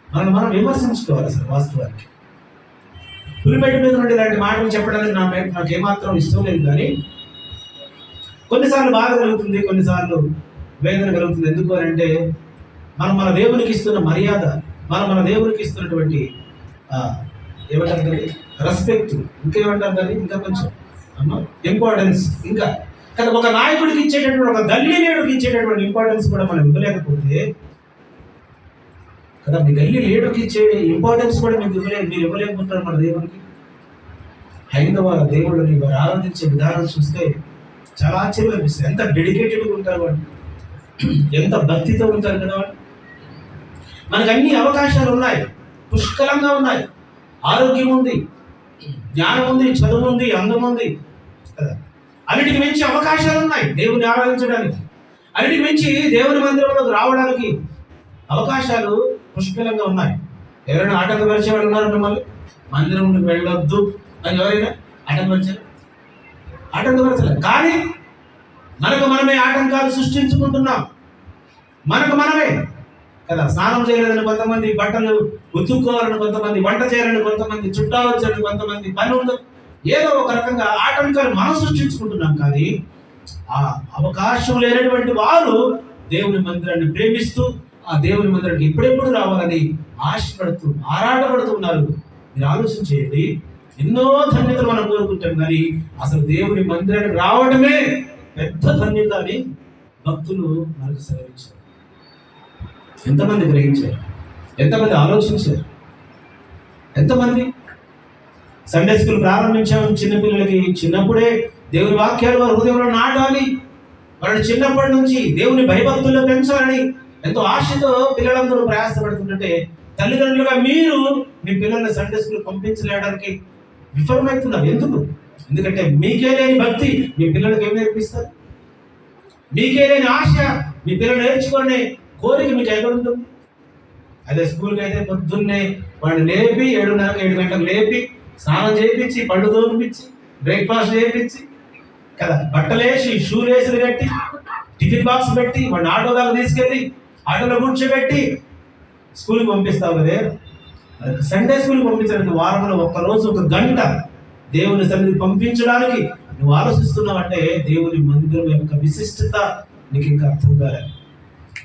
మనం విమర్శించుకోవాలి. అసలు వాస్తవానికి పులిపేట మీద నుండి ఇలాంటి మాటలు చెప్పడానికి నాకు ఏమాత్రం ఇష్టం లేదు. కానీ కొన్నిసార్లు బాధ కలుగుతుంది, కొన్నిసార్లు వేదన కలుగుతుంది. ఎందుకు అని అంటే, మనం మన దేవునికి ఇస్తున్న మర్యాద, మన దేవునికి ఇస్తున్నటువంటి ఏమంటారు కదా, రెస్పెక్ట్, ఇంకేమంటారు కానీ ఇంకా కొంచెం ఇంపార్టెన్స్, ఇంకా కదా ఒక నాయకుడికి ఇచ్చేటటువంటి, ఒక గల్లీ లీడర్కి ఇచ్చేటటువంటి ఇంపార్టెన్స్ కూడా మనం ఇవ్వలేకపోతే కదా, మీ గల్లీ లీడర్కి ఇచ్చే ఇంపార్టెన్స్ కూడా మీరు ఇవ్వలేకపోతున్నారు మన దేవునికి. హైందవ దేవుడిని వారు ఆరాధించే విధానం చూస్తే చాలా ఆశ్చర్యం అనిపిస్తుంది. ఎంత డెడికేటెడ్గా ఉంటారు వాళ్ళు, ఎంత భక్తితో ఉంటారు కదా వాళ్ళు. మనకు అన్ని అవకాశాలు ఉన్నాయి, పుష్కలంగా ఉన్నాయి. ఆరోగ్యం ఉంది, జ్ఞానం ఉంది, చదువు ఉంది, అందం ఉంది కదా. అన్నిటికి మించి అవకాశాలు ఉన్నాయి దేవుని ఆరాధించడానికి. అన్నిటికి మించి దేవుని మందిరంలోకి రావడానికి అవకాశాలు పుష్కలంగా ఉన్నాయి. ఎవరైనా ఆటంకపరిచే వాళ్ళు ఉన్నారు మిమ్మల్ని? మందిరంలోకి వెళ్ళొద్దు అని ఎవరైనా ఆటంకపరచలేదు. కానీ మనమే ఆటంకాలు సృష్టించుకుంటున్నాం. మనమే కదా. స్నానం చేయలేదని కొంతమంది, బట్టలు ఉతుక్కోవాలని కొంతమంది, వంట చేయాలని కొంతమంది, చుట్టాలు వచ్చారని కొంతమంది, పని ఉండదు, ఏదో ఒక రకంగా ఆటంకాలు మనం సృష్టించుకుంటున్నాం. కానీ ఆ అవకాశం లేనటువంటి వారు దేవుని మందిరాన్ని ప్రేమిస్తూ ఆ దేవుని మందిరానికి ఎప్పుడెప్పుడు రావాలని ఆశపడుతూ ఆరాటపడుతూ ఉన్నారు. మీరు ఆలోచన చేయండి. ఎన్నో ధన్యతలు మనం కోరుకుంటాం, కానీ అసలు దేవుని మందిరానికి రావడమే పెద్ద ధన్యత అని భక్తులు మనకు సెలవించారు. ఎంతమంది గ్రహించారు? ఎంతమంది ఆలోచించారు? ఎంతమంది? సండే స్కూల్ ప్రారంభించాము చిన్నపిల్లలకి. చిన్నప్పుడే దేవుని వాక్యాలు వారి హృదయంలో నాటాలి, వాళ్ళని చిన్నప్పటి నుంచి దేవుని భయభక్తుల్లో పెంచాలని ఎంతో ఆశతో పిల్లలందరూ ప్రయాసపడుతుంటే, తల్లిదండ్రులుగా మీరు మీ పిల్లల్ని సండే స్కూల్ పంపించలేడానికి విఫలమవుతున్నారు. ఎందుకంటే మీకే లేని భక్తి మీ పిల్లలకి ఏం నేర్పిస్తారు? మీకే లేని ఆశ మీ పిల్లలు నేర్చుకునే కోరిక మీకు ఎక్కడ ఉంటుంది? అదే స్కూల్కి అయితే పొద్దున్నే వాడిని లేపి 7:30 7 గంటలకు లేపి స్నానం చేయించి, పళ్ళు తోమిపించి, బ్రేక్ఫాస్ట్ చేయించి కదా, బట్టలేసి, షూలేసులు కట్టి, టిఫిన్ బాక్స్ పెట్టి, వాడిని ఆటో దాకా తీసుకెళ్ళి ఆటోలో కూర్చోబెట్టి స్కూల్కి పంపిస్తావు కదే. సండే స్కూల్కి పంపించడానికి వారంలో ఒక్కరోజు 1 గంట దేవుని సన్నిధి పంపించడానికి నువ్వు ఆలోచిస్తున్నావంటే దేవుని మందిరం యొక్క విశిష్టత నీకు ఇంకా అర్థం కాలేదు.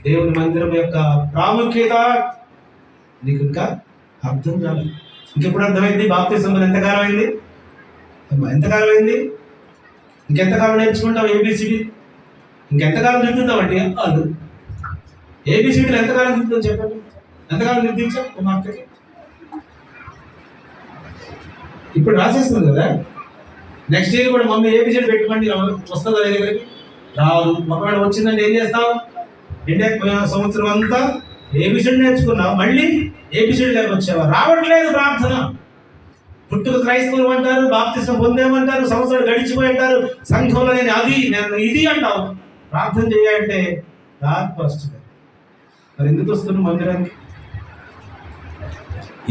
దేవుని మందిరం యొక్క ప్రాముఖ్యత నీకు ఇంకా అర్థం కాలేదు. ఇంకెప్పుడు అర్థమైంది? బాప్తిజం ఎంతకాలం అయింది? ఎంతకాలం అయింది? ఇంకెంతకాలం నేర్చుకుంటావు ఏబిసిడి? ఇంకెంతకాలం దిద్దుతావండి? వాళ్ళు ఏబిసిడీలు ఎంతకాలం దిద్దుతాం చెప్పండి? ఎంతకాలం దిద్దించాం కుమార్తెకి? ఇప్పుడు రాసేస్తుంది కదా. నెక్స్ట్ ఇయర్ కూడా మమ్మీ ఏబిసిడి పెట్టుకోండి, వస్తుందా దగ్గరికి? రాదు. ఒకవేళ వచ్చిందంటే ఏం చేస్తావు? ఇండియా సంవత్సరం అంతా ఏబిసిడి నేర్చుకున్నావు, మళ్ళీ ఏబిసిడి లేక వచ్చావా? రావట్లేదు ప్రార్థన. పుట్టుక క్రైస్తవులు అంటారు, బాప్తిసం పొందేమంటారు, సంవత్సరాలు గడిచిపోయి అంటారు, సంఘంలో నేను ఇది అంటావు. ప్రార్థన చేయాలంటే రాదు ఫస్ట్. మరి ఎందుకు వస్తున్నావు మందిరానికి?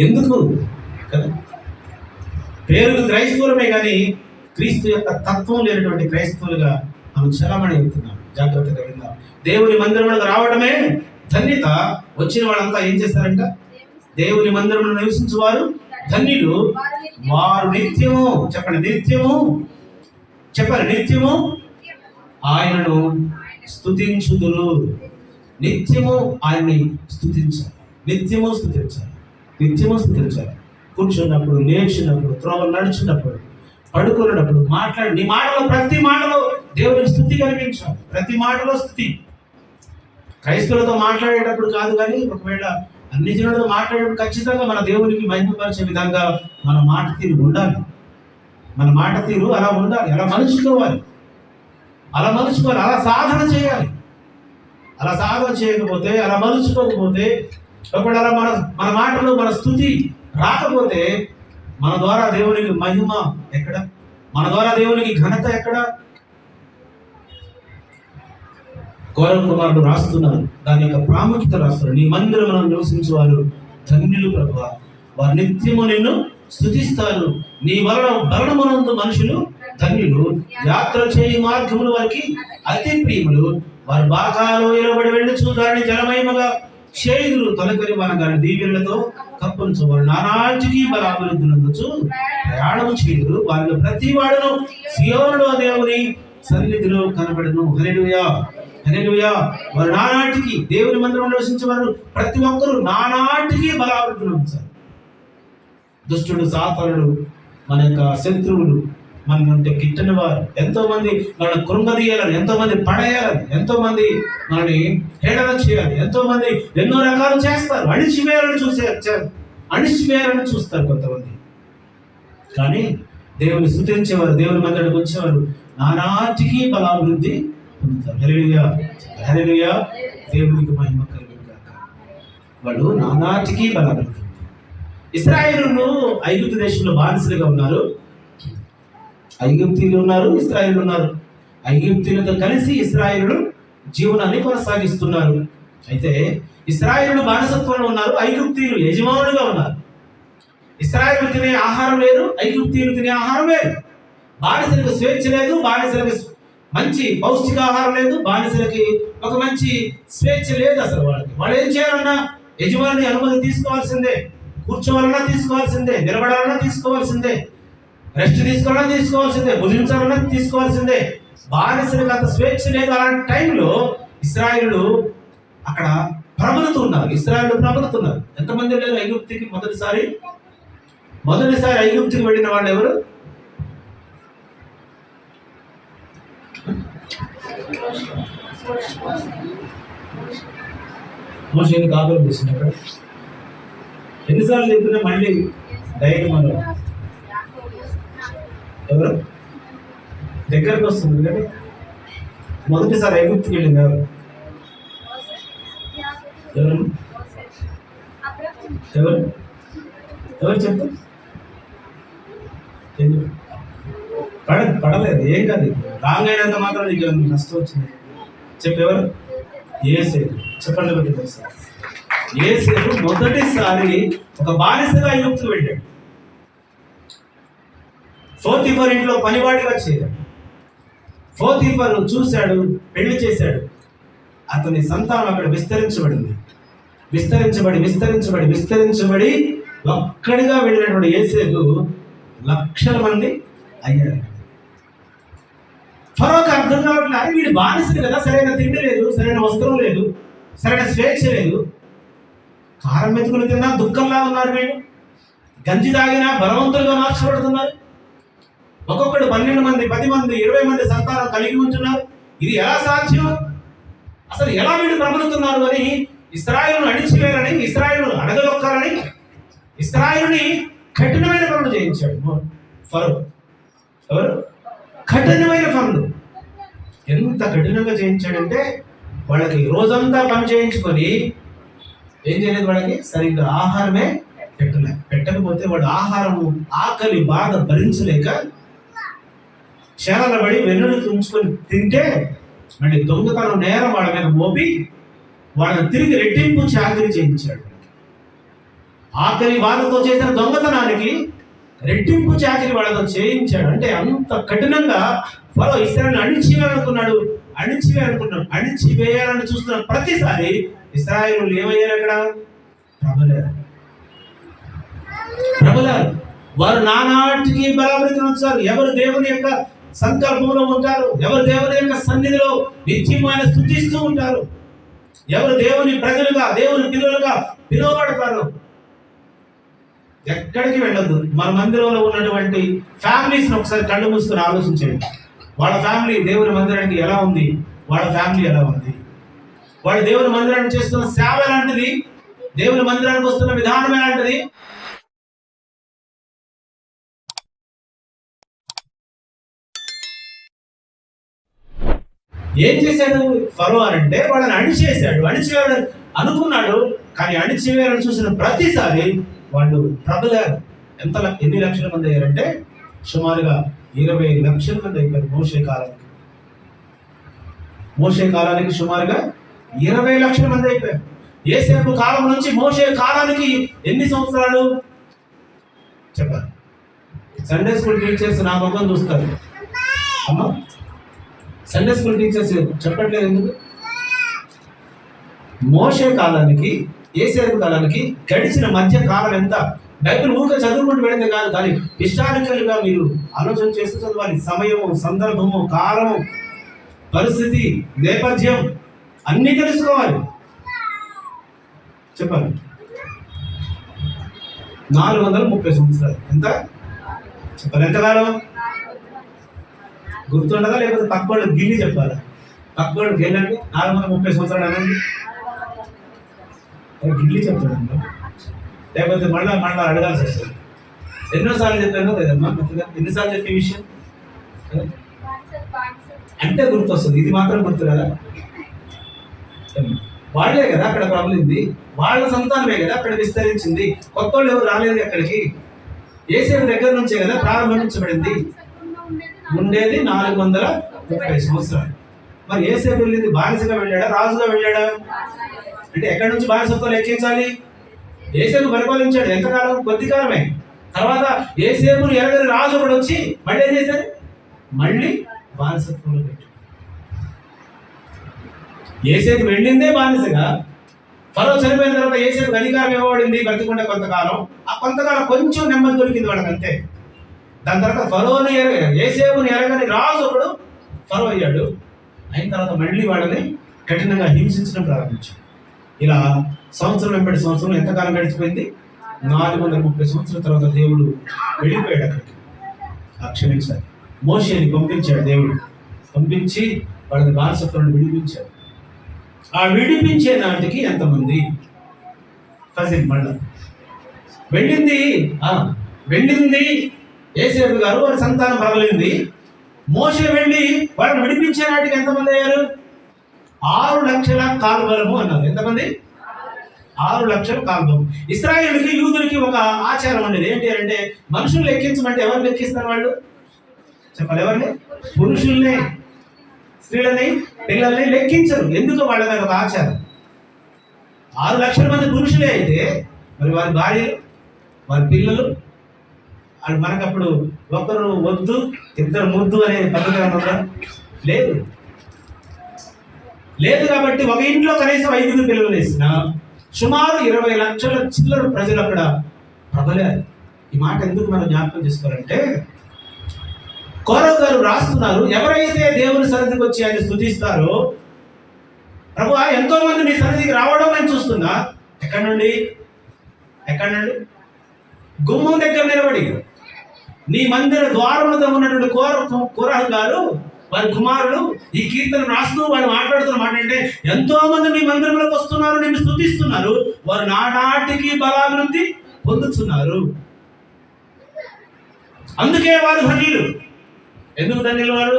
ఎందుకు కదా? పేరుకు క్రైస్తవులమే కానీ క్రీస్తు యొక్క తత్వం లేనటువంటి క్రైస్తవులుగా మనం చలామణి అవుతున్నాం. జాగ్రత్తగా విందాం. దేవుని మందిరంలోకి రావడమే ధన్యత. వచ్చిన వాళ్ళంతా ఏం చేస్తారంట? దేవుని మందిరంలో నివసించువారు ధన్యులు, వారు నిత్యము, చెప్పండి నిత్యము, చెప్పండి నిత్యము ఆయనను స్తుతించుదురు. నిత్యము ఆయన్ని స్తుతించాలి, నిత్యము స్తుతించాలి, నిత్యము స్తుతించాలి. కూర్చున్నప్పుడు, లేచినప్పుడు, త్రోవలు నడుచున్నప్పుడు, పడుకున్నప్పుడు, నీ మాటలో ప్రతి మాటలో దేవునికి స్తుతి కనిపించాలి. ప్రతి మాటలో స్తుతి. క్రైస్తవులతో మాట్లాడేటప్పుడు కాదు, కానీ ఒకవేళ అన్ని జనులతో మాట్లాడేటప్పుడు ఖచ్చితంగా మన దేవునికి మహిమపరిచే విధంగా మన మాట తీరు ఉండాలి. మన మాట తీరు అలా ఉండాలి, అలా మలుచుకోవాలి, అలా మలుచుకోవాలి, అలా సాధన చేయాలి. అలా సాధన చేయకపోతే, అలా మలుచుకోకపోతే, ఒకవేళ అలా మన మాటలో మన స్తుతి రాకపోతే మన ద్వారా దేవునికి మహిమ ఎక్కడ? మన ద్వారా దేవునికి ఘనత ఎక్కడ? గౌరవ కుమారుడు రాస్తున్నారు, దాని యొక్క ప్రాముఖ్యత రాస్తున్నారు. నీ మందిరమున నివసించేవారు ధన్యులు ప్రభువా, వారు నిత్యము నిన్ను స్తుతిస్తారు. నీ భరణమునందు మనుషులు ధన్యులు, యాత్ర చేయి మార్గములు వారికి అతి ప్రియములు. వారు బాకాలో ఇరబడి వెళ్ళుచు దాన్ని జలమయముగా చేయుదురు. తొలకరి వనగాని దీవెనలతో కప్పునుచు వారు నానాటికి బలాభివృద్ధి నందుచు ప్రయాణము చేయుదురు. వారిలో ప్రతి వాడును సియోనులో దేవుని సన్నిధిలో కనబడును. హల్లెలూయా, హల్లెలూయా. వారు నానాటికి దేవుని మందిరంలో నివసించేవారు ప్రతి ఒక్కరూ నానాటికి బలాభివృద్ధి నందుతారు. దుష్టుడు, సాతానుడు, మన యొక్క శత్రువులు, మన నుండి గిట్టని వారు ఎంతో మంది మనల్ని కృంగదీయాలని, ఎంతో మంది పడేయాలని, ఎంతో మంది మనల్ని హేళన చేయాలి, ఎంతో మంది ఎన్నో రకాలు చేస్తారు. అణిచివేయాలని చూస్తారు కొంతమంది. కానీ దేవుని స్తుతించేవారు, దేవుని మందిరానికి వచ్చేవారు నానాటికి బలాభివృద్ధి పొందుతారు. హల్లెలూయా, హల్లెలూయా. దేవునికి మహిమ కలుగును గాక. వాళ్ళు నానాటికి బలాభివృద్ధి. ఇశ్రాయేలును ఐగుప్తు దేశంలో బానిసలుగా ఉన్నారు. ఐగుప్తీయులు ఉన్నారు, ఇశ్రాయేలు ఉన్నారు. ఐగుప్తీయులతో కలిసి ఇశ్రాయేలు జీవనాన్ని కొనసాగిస్తున్నారు. అయితే ఇశ్రాయేలు బానిసత్వంలో ఉన్నారు, ఐగుప్తీయులు యజమానులుగా ఉన్నారు. ఇశ్రాయేలు తినే ఆహారం లేదు, ఐగుప్తీయులు తినే ఆహారం లేదు. బానిసలకు స్వేచ్ఛ లేదు, బానిసలకు మంచి పౌష్టికాహారం లేదు, బానిసలకి ఒక మంచి స్వేచ్ఛ లేదు. అసలు వాళ్ళు ఏం చేయాలన్నా యజమాని అనుమతి తీసుకోవాల్సిందే, కూర్చోవాలన్నా తీసుకోవాల్సిందే, నిలబడాలన్నా తీసుకోవాల్సిందే, రెస్ట్ తీసుకోవాలన్నా తీసుకోవాల్సిందే, భుజించాలన్నా తీసుకోవాల్సిందే. బానిసలకు అంత స్వేచ్ఛ లేదు. అలాంటి టైంలో ఇశ్రాయేలు అక్కడ ప్రబలుతున్నారు. ఇశ్రాయేలు ప్రబలుతున్నారు. ఎంతమంది వెళ్ళారు ఐగుప్తుకి? మొదటిసారి ఐగుప్తుకి వెళ్ళిన వాళ్ళు ఎవరు? మోషేని కాపురం చేసినప్పుడు ఎన్నిసార్లు చెప్పినా మళ్ళీ ధైర్యం మనం ఎవరు దగ్గరకు వస్తుంది. కానీ మొదటిసారి ఐగుప్తుకి వెళ్ళింది ఎవరు? ఎవరు చెప్పు? పడలేదు, ఏం కాదు. రాంగ్ అయినంత మాత్రం నీకు నష్టం వచ్చింది. చెప్పేవారు యోసేపు. చెప్పండి బట్టి యోసేపు మొదటిసారి ఒక బానిసగా ఐగుప్తుకు వెళ్ళాడు. పోతీఫర్ ఇంట్లో పనివాడిగా చేరాడు. పోతీఫర్ చూశాడు, పెళ్లి చేశాడు. అతని సంతానం అక్కడ విస్తరించబడి ఒక్కడిగా వెళ్ళినటువంటి యోసేపు లక్షల మంది అయ్యారు. ఫరోకి అర్థం కావట్లేదు, అరే వీడు బానిసలు కదా, సరైన తిండి లేదు, సరైన వస్త్రం లేదు, సరైన స్వేచ్ఛ లేదు, కారం మెతుకులు తిన్నా దుఃఖంలా ఉన్నారు, వీళ్ళు గంజి తాగినా బలవంతులుగా మార్చబడుతున్నారు, ఒక్కొక్కడు 12 మంది 10 మంది 20 మంది సంతానం కలిగి ఉంటున్నారు. ఇది ఎలా సాధ్యం? అసలు ఎలా వీళ్ళు ప్రబలుతున్నారు అని ఇశ్రాయేలును అణిచివేయాలని, ఇశ్రాయేలును అడగదొక్కాలని, ఇశ్రాయేలుని కఠినమైన పనులు చేయించాడు ఫరో. ఎవరు? కఠినమైన పనులు. ఎంత కఠినంగా చేయించాడంటే వాళ్ళకి రోజంతా పని చేయించుకొని ఏం చేయలేదు, వాళ్ళకి సరిగ్గా ఆహారమే పెట్టకపోతే వాడు ఆహారము ఆకలి బాధ భరించలేక క్షణాల పడి వెన్నులు ఉంచుకొని తింటే మళ్ళీ దొంగతనం నేరం వాళ్ళ మీద మోపి వాళ్ళని తిరిగి రెట్టింపు చాకరీ చేయించాడు. ఆకలి బాధతో చేసిన దొంగతనానికి రెట్టింపు చాకిరి వాళ్ళతో చేయించాడు. అంటే అంత కఠినంగా ఫరో ఇశ్రాయేలును అణిచివేయాలనుకున్నాడు. అణిచివేయాలని చూస్తున్న ప్రతిసారి ఇశ్రాయేలు ఏమయ్యారు? అక్కడ ప్రబలారు. వారు నానాటికి బలాభివృద్ధిని వచ్చారు. ఎవరు దేవుని యొక్క సంకల్పంలో ఉంటారు, ఎవరు దేవుని యొక్క సన్నిధిలో నిత్యమైన స్తుతిస్తూ ఉంటారు, ఎవరు దేవుని ప్రజలుగా దేవుని పిల్లలుగా పిలువబడతారు, ఎక్కడికి వెళ్ళొద్దు. మన మందిరంలో ఉన్నటువంటి ఫ్యామిలీస్ ఒకసారి కళ్ళు మూసుకొని ఆలోచించండి. వాళ్ళ ఫ్యామిలీ దేవుని మందిరానికి ఎలా ఉంది, వాళ్ళ ఫ్యామిలీ ఎలా ఉంది, వాళ్ళు దేవుని మందిరానికి చేస్తున్న సేవ ఎలాంటిది, దేవుని మందిరానికి వస్తున్న విధానం ఎలాంటిది. ఏం చేశాడు ఫరో అంటే వాళ్ళని అణిచేయాడు అనుకున్నాడు. కానీ అణిచివేయాలని చూసిన ప్రతిసారి వాళ్ళు ప్రబలారు. ఎన్ని లక్షల మంది అయ్యారంటే సుమారుగా 20 లక్షల మంది అయిపోయారు మోషే కాలానికి సుమారుగా 20 లక్షల మంది అయిపోయారు. యోసేపు కాలం నుంచి మోషే కాలానికి ఎన్ని సంవత్సరాలు చెప్పారు? సండే స్కూల్ టీచర్స్ నా ముఖం చూస్తారు. అమ్మా, సండే స్కూల్ టీచర్స్ చెప్పట్లేదు ఎందుకు? మోషే కాలానికి యోసేపు కాలానికి గడిచిన మధ్య కాలం ఎంత? బైబిల్ ఊరికే చదువుకుంటూ వెళ్ళింది కాదు, కానీ హిస్టారికల్గా మీరు ఆలోచన చేస్తూ చదవాలి. సమయము, సందర్భము, కాలము, పరిస్థితి, నేపథ్యం అన్నీ తెలుసుకోవాలి. చెప్పాలి. 430 సంవత్సరాలు. ఎంత చెప్పాలి? ఎంతకాలం గుర్తుండదా? లేకపోతే పక్కోళ్ళు గిల్లి చెప్పాలా? పక్కోళ్ళు గెలండి 430 సంవత్సరాలు అనండి. గిల్లి చెప్తాడండి, లేకపోతే మళ్ళా అడగాల్సి వస్తుంది. ఎన్నోసార్లు చెప్పాను లేదమ్మా, ఎన్నిసార్లు చెప్పే విషయం అంటే గుర్తొస్తుంది. ఇది మాత్రం గుర్తు కదా. వాళ్ళే కదా అక్కడ ప్రబలింది, వాళ్ళ సంతానమే కదా అక్కడ విస్తరించింది. కొత్త వాళ్ళు ఎవరు రాలేదు అక్కడికి. యోసేపు దగ్గర నుంచే కదా ప్రారంభించబడింది. ఉండేది 430 సంవత్సరాలు. మరి యోసేపు వెళ్ళింది బానిసగా వెళ్ళాడా, రాజుగా వెళ్ళాడా? అంటే ఎక్కడి నుంచి బానిసత్వం లెక్కించాలి? యోసేపు పరిపాలించాడు ఎంతకాలం? కొద్ది కాలమే. తర్వాత యోసేపును ఎరగని రాజు కూడా వచ్చి మళ్ళీ ఏం చేశారు? మళ్ళీ బానిసత్వంలో పెట్టాడు. యోసేపు వెళ్ళిందే బానిసగా. ఫరో చనిపోయిన తర్వాత యోసేపుకు అధికారం ఇవ్వబడింది బ్రతికుండే కొంతకాలం. ఆ కొంతకాలం కొంచెం నెమ్మది దొరికింది వాళ్ళకి అంతే. దాని తర్వాత యోసేపుని ఎరగని రాజు ఒకడు ఫరో అయ్యాడు. అయిన తర్వాత మళ్ళీ వాళ్ళని కఠినంగా హింసించడం ప్రారంభించాడు. ఇలా సంవత్సరం వెంబడి సంవత్సరం ఎంతకాలం గడిచిపోయింది? 430 సంవత్సరాల తర్వాత దేవుడు వెళ్ళిపోయాడు అక్కడికి. క్షమించాలి, మోషేని పంపించాడు. దేవుడు పంపించి వాళ్ళని బానిసత్వాన్ని విడిపించాడు. ఆ విడిపించే నాటికి ఎంతమంది? మళ్ళా వెళ్ళింది యోసేపు గారు, వారి సంతానం ప్రబలింది. మోషే వెళ్ళి వాళ్ళని విడిపించే నాటికి ఎంతమంది అయ్యారు? 6 లక్షల కాల్బలము అన్నారు. ఎంతమంది? 6 లక్షల కాల్బలం. ఇశ్రాయేలుకి, యూదులకి ఒక ఆచారం ఉండేది. ఏంటి అంటే మనుషులు లెక్కించమంటే ఎవరు లెక్కిస్తారు? వాళ్ళు చెప్పాలి. ఎవరిని? పురుషుల్ని, స్త్రీలని, పిల్లల్ని లెక్కించరు. ఎందుకు? వాళ్ళ ఒక ఆచారం. 6 లక్షల మంది పురుషులే అయితే మరి వారి భార్యలు, వారి పిల్లలు, వాళ్ళు మనకప్పుడు ఒకరు వద్దు ఇద్దరు ముద్దు అనే పద్ధతి ఉందా? లేదు కాబట్టి ఒక ఇంట్లో కనీసం 5 పిల్లలు వేసిన సుమారు 20 లక్షల చిల్లర ప్రజలు అక్కడ ప్రబలారు. ఈ మాట ఎందుకు మనం జ్ఞాపకం చేసుకోవాలంటే కోరో గారు రాస్తున్నారు, ఎవరైతే దేవుని సన్నిధికి వచ్చి ఆయన స్తుతిస్తారో, ప్రభువా ఎంతో మంది నీ సన్నిధికి రావడం నేను చూస్తున్నా. ఎక్కడి నుండి? గుమ్మం దగ్గర నిలబడి నీ మందిర ద్వారములతో ఉన్నటువంటి కోరహు గారు, వారి కుమారులు ఈ కీర్తన రాస్తూ వాళ్ళు మాట్లాడుతున్న మాట అంటే ఎంతో మంది మీ మందిరంలోకి వస్తున్నారు, నిన్ను స్తుతిస్తున్నారు, వారు నానాటికి బలాభివృద్ధి పొందుతున్నారు. అందుకే వారు ధన్యులు. ఎందుకు ధన్యులు? వారు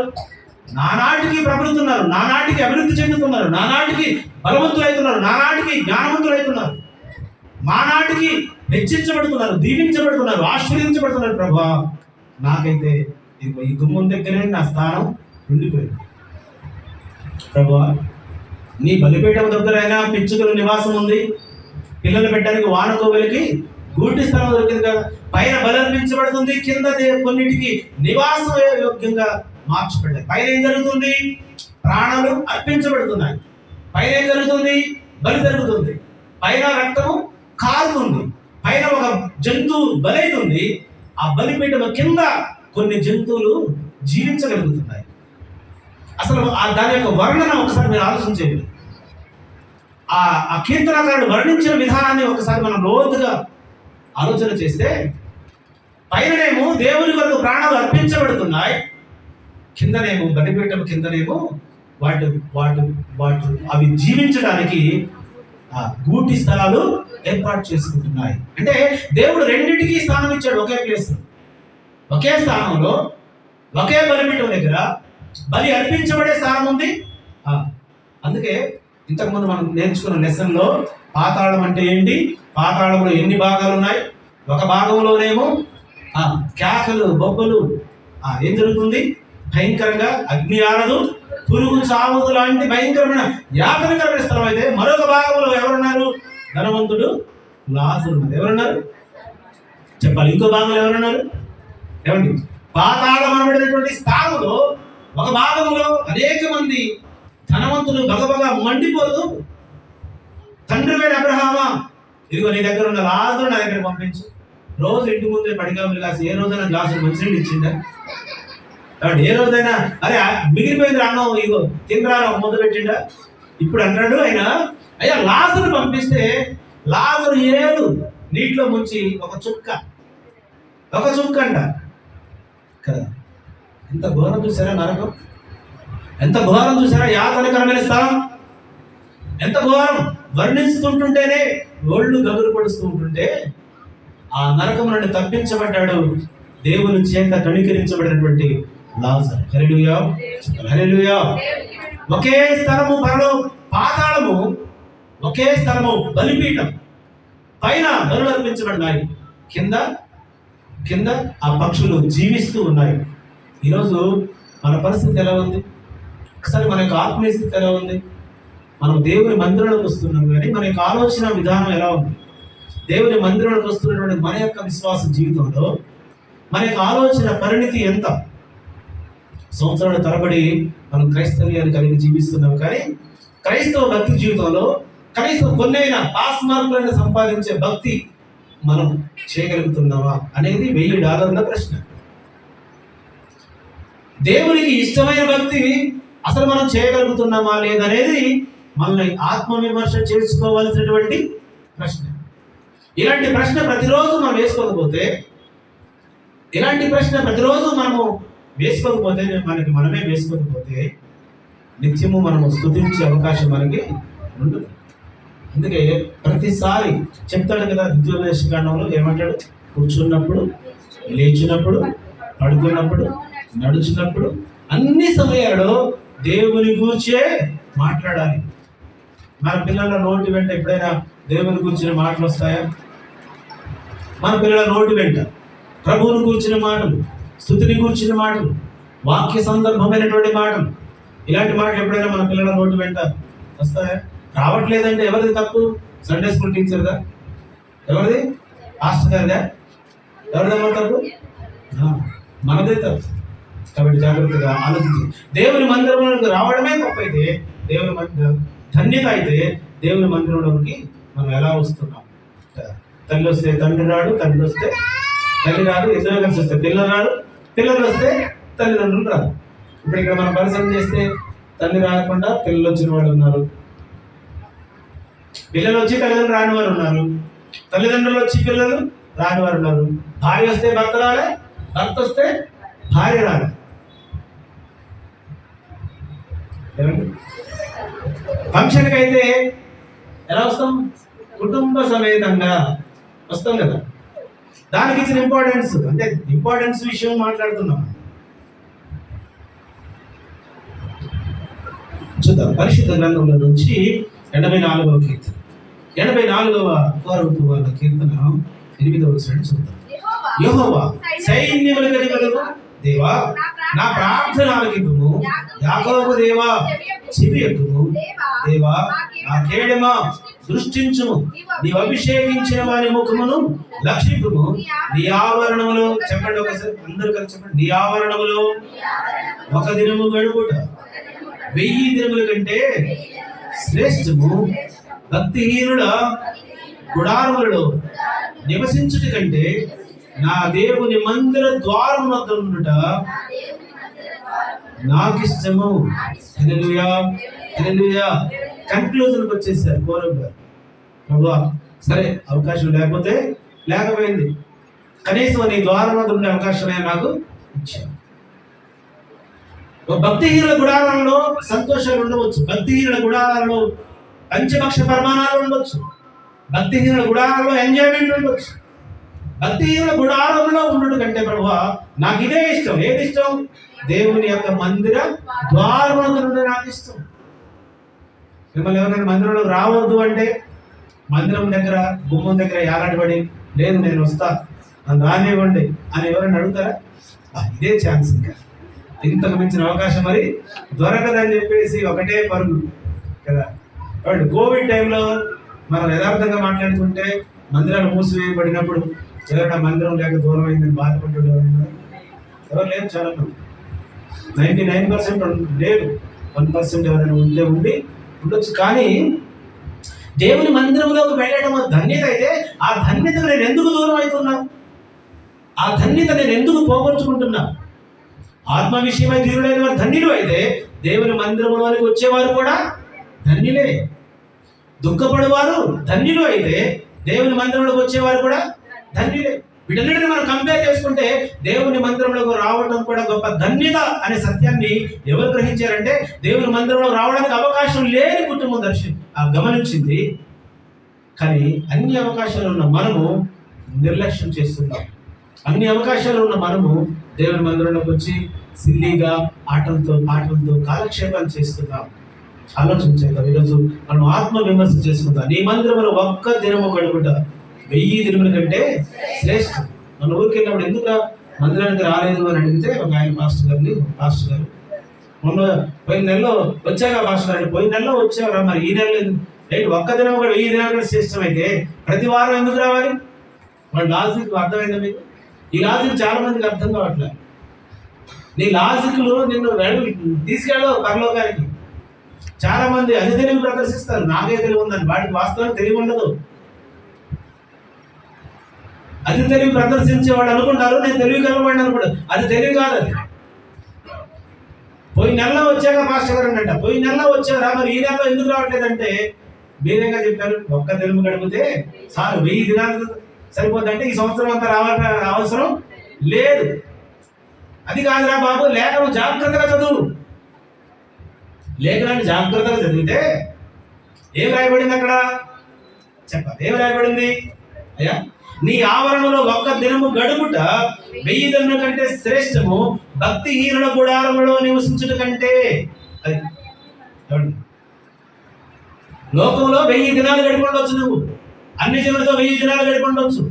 నానాటికి ప్రబలుతున్నారు, నానాటికి అభివృద్ధి చెందుతున్నారు, నానాటికి బలవంతులవుతున్నారు, నానాటికి జ్ఞానవంతులవుతున్నారు, నానాటికి హెచ్చించబడుతున్నారు, దీవించబడుతున్నారు, ఆశీర్వదించబడుతున్నారు. ప్రభువా నాకైతే ఈ గుమ్మం దగ్గరే నా స్థానం ఉండిపోయింది. ప్రభువా నీ బలిపీఠం దగ్గర అయినా పిచ్చుకల నివాసం ఉంది, పిల్లలు పెట్టడానికి వానకోవెలకి గూటి స్థలం దొరికింది కదా, పైన బలర్పించబడుతుంది, కింద కొన్నిటికి నివాసం యోగ్యంగా మార్చబడ్డాయి. పైన ఏం జరుగుతుంది? ప్రాణాలు అర్పించబడుతున్నాయి. పైన ఏం జరుగుతుంది? బలి జరుగుతుంది. పైన రక్తము కారుతుంది. పైన ఒక జంతువు బలైతుంది. ఆ బలిపీఠం కింద కొన్ని జంతువులు జీవించగలుగుతున్నాయి. అసలు దాని యొక్క వర్ణన ఒకసారి మీరు ఆలోచించండి. ఆ కీర్తనకారుడు వర్ణించిన విధానాన్ని ఒకసారి మనం లోతుగా ఆలోచన చేస్తే, పైననేమో దేవుని కొరకు ప్రాణాలు అర్పించబడుతున్నాయి, కిందనేమో బలిపీఠం కిందనేమో వాటి అవి జీవించడానికి గూటి స్థలాలు ఏర్పాటు చేసుకుంటున్నాయి. అంటే దేవుడు రెండింటికి స్థానం ఇచ్చాడు. ఒకే ప్లేస్, ఒకే స్థానంలో, ఒకే బలిపీఠం దగ్గర బలి అర్పించబడే స్థానం ఉంది. అందుకే ఇంతకుముందు మనం నేర్చుకున్న లెసన్లో పాతాళం అంటే ఏంటి, పాతాళంలో ఎన్ని భాగాలు ఉన్నాయి, ఒక భాగంలోనేమో కేకలు, బొబ్బలు, ఏం జరుగుతుంది? భయంకరంగా అగ్ని ఆరదు, పురుగు చావుదు లాంటి భయంకరమైన యాతనకరమైన స్థలం అయితే, మరొక భాగంలో ఎవరున్నారు? ధనవంతుడు లాజరు. ఎవరున్నారు చెప్పాలి? ఇంకో భాగంలో ఎవరున్నారు? ఏమండి? పాతాళం అనబడినటువంటి స్థానంలో ఒక భాగంలో అనేక మంది ధనవంతులు గబగబా మండిపోతూ, తండ్రి వేడి అబ్రహామా, ఇదిగో నీ దగ్గర ఉన్న లాజరు నా దగ్గర పంపించు. రోజు ఇంటి ముందే పడిగాములు కాసి ఏ రోజైనా గ్లాసు మంచినీళ్ళు ఇచ్చిందా? ఏ రోజైనా అరే మిగిలిపోయింది అన్నం ఇగో తిందరా మొదలు పెట్టిండా? ఇప్పుడు అంటాడు ఆయన, అయ్యా లాజరు పంపిస్తే లాజరు ఏడు నీటిలో ముంచి ఒక చుక్క అంట కదా. ఎంత ఘోరం చూసారా నరకం? ఎంత ఘోరం చూసారా? యాతనకరమైన స్థలం ఎంత ఘోరం! వర్ణిస్తుంటుంటేనే ఒళ్ళు గగురు పడుస్తూ ఉంటుంటే, ఆ నరకం నుండి తప్పించబడ్డాడు దేవుని చేత కనికరించబడినటువంటి లాజరు. హల్లెలూయా, హల్లెలూయా. ఒకే స్థలము పరలో పాతాళము, ఒకే స్థలము బలిపీఠం. పైన బలులు అర్పించబడినాయి, కింద ఆ పక్షులు జీవిస్తూ ఉన్నాయి. ఈరోజు మన పరిస్థితి ఎలా ఉంది? ఒకసారి మన యొక్క ఆత్మీయ స్థితి ఎలా ఉంది? మనం దేవుని మందిరంలోకి వస్తున్నాం, కానీ మన యొక్క ఆలోచన విధానం ఎలా ఉంది? దేవుని మందిరంలోకి వస్తున్నటువంటి మన యొక్క విశ్వాస జీవితంలో మన యొక్క ఆలోచన పరిణితి ఎంత? సంవత్సరాల తరబడి మనం క్రైస్తవ్యాన్ని కలిగి జీవిస్తున్నాం, కానీ క్రైస్తవ భక్తి జీవితంలో కనీసం కొన్నైనా పాస్ మార్కులను సంపాదించే భక్తి మనం చేయగలుగుతున్నావా అనేది $1000 ప్రశ్న. దేవునికి ఇష్టమైన భక్తి అసలు మనం చేయగలుగుతున్నామా లేదనేది మనల్ని ఆత్మవిమర్శ చేసుకోవాల్సినటువంటి ప్రశ్న. ఇలాంటి ప్రశ్న ప్రతిరోజు మనం వేసుకోకపోతే, మనమే వేసుకోకపోతే నిత్యము మనము స్తుతించే అవకాశం మనకి ఉండదు. అందుకే ప్రతిసారి చెప్తాడు కదా, ద్వితీయోపదేశకాండంలో ఏమంటాడు? కూర్చున్నప్పుడు, లేచినప్పుడు, పడుకున్నప్పుడు, నడుచున్నప్పుడు, అన్ని సమయాలలో దేవుని గురించే మాట్లాడాలి. మన పిల్లల నోటి వెంట ఎప్పుడైనా దేవుని గురించిన మాటలు వస్తాయా? మన పిల్లల నోటి వెంట ప్రభువుని కూర్చిన మాటలు, స్తుతిని కూర్చిన మాటలు, వాక్య సందర్భమైనటువంటి మాటలు, ఇలాంటి మాటలు ఎప్పుడైనా మన పిల్లల నోటి వెంట వస్తాయా? రావట్లేదంటే ఎవరిది తప్పు? సండే స్కూల్ టీచర్దా? ఎవరిది? పాస్టర్ గారిదా? ఎవరిదమ్మా తప్పు? మనదే తప్పు. కాబట్టి జాగ్రత్తగా ఆలోచించి, దేవుని మందిరంలోకి రావడమే తప్పైతే, దేవుని ధన్యత అయితే దేవుని మందిరంలోకి మనం ఎలా వస్తున్నాం? తల్లి వస్తే తండ్రి రాడు, తండ్రి వస్తే తల్లి రాదు, ఇద్దరు కలిసి వస్తే పిల్లలు రాడు, పిల్లలు వస్తే తల్లిదండ్రులు రాదు. ఇప్పుడు ఇక్కడ మనం పరిశ్రమ చేస్తే తల్లి రాకుండా పిల్లలు వచ్చిన వాళ్ళు ఉన్నారు, పిల్లలు వచ్చి తల్లిదండ్రులు రాని వారు ఉన్నారు, తల్లిదండ్రులు వచ్చి పిల్లలు రాని వారు ఉన్నారు. భార్య వస్తే భర్త రాలే, భర్త వస్తే భార్య రాలే. ఫంక్షన్కి అయితే ఎలా వస్తాం? కుటుంబ సమేతంగా వస్తాం కదా. దానికి ఇచ్చిన ఇంపార్టెన్స్, అంటే ఇంపార్టెన్స్ విషయం మాట్లాడుతున్నాం. చూద్దాం పరిశుద్ధ గ్రంథంలో నుంచి 84వ కీర్తన, 84వ కీర్తన 8వ వచనం చూద్దాం. యెహోవా సైన్యముల అధిపతియగు దేవా నా ప్రార్థన ఆలకింపుము. యాకోబు దేవా చెవి యొక్కుము. దేవా నా కేడమా దృష్టించుము. నీవు అభిషేకించిన వారి ముఖమును లక్షింపుము. నీ ఆవరణములో, చెప్పండి ఒకసారి అందరూ కలిసి చెప్పండి, నీ ఆవరణములో ఒక దినము గడుపుట 1000 దినముల కంటే శ్రేష్టము. భక్తిహీనుల గుడారములలో నివసించుట కంటే నా దేవుని మందిర ద్వారం వద్ద ఉండుట నాకిష్టము. హల్లెలూయా, హల్లెలూయా. కన్క్లూజన్కి వచ్చేసారు గౌరవ్ గారు. ప్రభువా సరే, అవకాశం లేకపోయింది, కనీసం నీ ద్వారం వద్ద ఉండే అవకాశమే నాకు ఇచ్చాను. భక్తిహీనుల గుడారంలో సంతోషాలు ఉండవచ్చు, భక్తిహీనుల గుడారంలో పంచపక్ష పరిమాణాలు ఉండొచ్చు, భక్తిహీనుల గుడారంలో ఎంజాయ్మెంట్ ఉండొచ్చు. భక్తిహీనుల గుడారంలో ఉండడం కంటే ప్రభువా నాకు ఇదే ఇష్టం. ఏది ఇష్టం? దేవుని యొక్క మందిర ద్వారం నాకు ఇష్టం. మిమ్మల్ని ఎవరైనా మందిరంలోకి రావద్దు అంటే మందిరం దగ్గర గుమ్మం దగ్గర ఏలాడబడి, లేదు నేను వస్తా, నన్ను రానివ్వండి అని ఎవరైనా అడుగుతారా? ఇదే ఛాన్స్, ఇంకా ఇంతకు మించిన అవకాశం మరి దొరకదని చెప్పేసి ఒకటే పరుగు కదా. కాబట్టి కోవిడ్ టైంలో మనం యథార్థంగా మాట్లాడుకుంటే మందిరాలు మూసివేయబడినప్పుడు ఎవరైనా మందిరం లేక దూరం అయిందని బాధపడ్డాడు ఎవరు లేరు. చాలా మంది 99% లేదు, 1% ఎవరైనా ఉండొచ్చు. కానీ దేవుని మందిరంలోకి వెళ్ళడం ధన్యత అయితే, ఆ ధన్యతకు నేను ఎందుకు దూరం అవుతున్నా? ఆ ధన్యత నేను ఎందుకు పోగొట్టుకుంటున్నా? ఆత్మ విషయమై ధీరుడైన వారు ధన్యులు అయితే దేవుని మందిరంలోనికి వచ్చేవారు కూడా ధన్యులే. దుఃఖపడేవారు ధన్యులు అయితే దేవుని మందిరంలోకి వచ్చేవారు కూడా ధన్యులే. వీటన్నిటిని మనం కంపేర్ చేసుకుంటే దేవుని మందిరంలోకి రావడం కూడా గొప్ప ధన్యత అనే సత్యాన్ని ఎవరు గ్రహించారంటే, దేవుని మందిరంలో రావడానికి అవకాశం లేని కుటుంబం గమనించింది. కానీ అన్ని అవకాశాలు ఉన్న మనము నిర్లక్ష్యం చేస్తున్నాం. అన్ని అవకాశాలు ఉన్న మనము దేవుని మందిరంలోకి వచ్చి సిల్లీగా ఆటలతో పాటలతో కాలక్షేపాలు చేస్తున్నాం. ఆలోచించేద్దాం. ఈరోజు మనం ఆత్మ విమర్శ చేసుకుందాం. నీ మందిరంలో ఒక్క దినము గడుపుట 1000 దినముల కంటే శ్రేష్టం. మన ఊరికి వెళ్ళినప్పుడు ఎందుకు మందిరానికి రాలేదు అని అడిగితే ఒక ఆయన పాస్టర్ గారు మొన్న పోయిన నెలలో వచ్చాక పాస్టర్ గారు, పోయిన నెలలో వచ్చారా, మరి ఈ నెలలో ఏంటి ఒక్క దినం కూడా 1000 దినాలు కూడా శ్రేష్టం అయితే ప్రతి వారం ఎందుకు రావాలి? వాళ్ళ లాజిక్ అర్థమైందా మీకు? ఈ లాజిక్ చాలా మందికి అర్థం కావట్లేదు. నీ లాజిక్లు నిన్ను తీసుకెళ్ళవు పరలోకానికి. చాలా మంది అది తెలివి ప్రదర్శిస్తారు, నాకే తెలివి ఉందని. వాటికి వాస్తవానికి తెలివి ఉండదు. అది తెలివి ప్రదర్శించేవాడు అనుకుంటారు నేను తెలివి కలవాడిని అనుకుంటారు. అది తెలివి కాదు. అది పోయిన నెలలో వచ్చాక పాస్టర్ గారు అంట, పోయిన నెలలో వచ్చారా, మరి ఈ నెలలో ఎందుకు రావట్లేదంటే మీరేగా చెప్పారు, ఒక్క తెలుగు గడిపితే సార్ 1000 దినాలు సరిపోద్దంటే ఈ సంవత్సరం అంతా రావాలని అవసరం లేదు. అది కాదురా బాబు, లేఖనం జాగ్రత్తగా చదువు. లేఖనాన్ని జాగ్రత్తగా చదివితే ఏం రాయబడింది అక్కడ చెప్పాలి. ఏం రాయబడింది? అయ్యా, నీ ఆవరణలో ఒక్క దినము గడుపుట 1000 దినముల కంటే శ్రేష్టము, భక్తిహీనుల గుడారములో నివసించుట కంటే. అది లోకంలో 1000 దినాలు గడిపి ఉండొచ్చు, నువ్వు అన్ని జనులతో 1000 దినాలు గడిపి ఉండొచ్చు.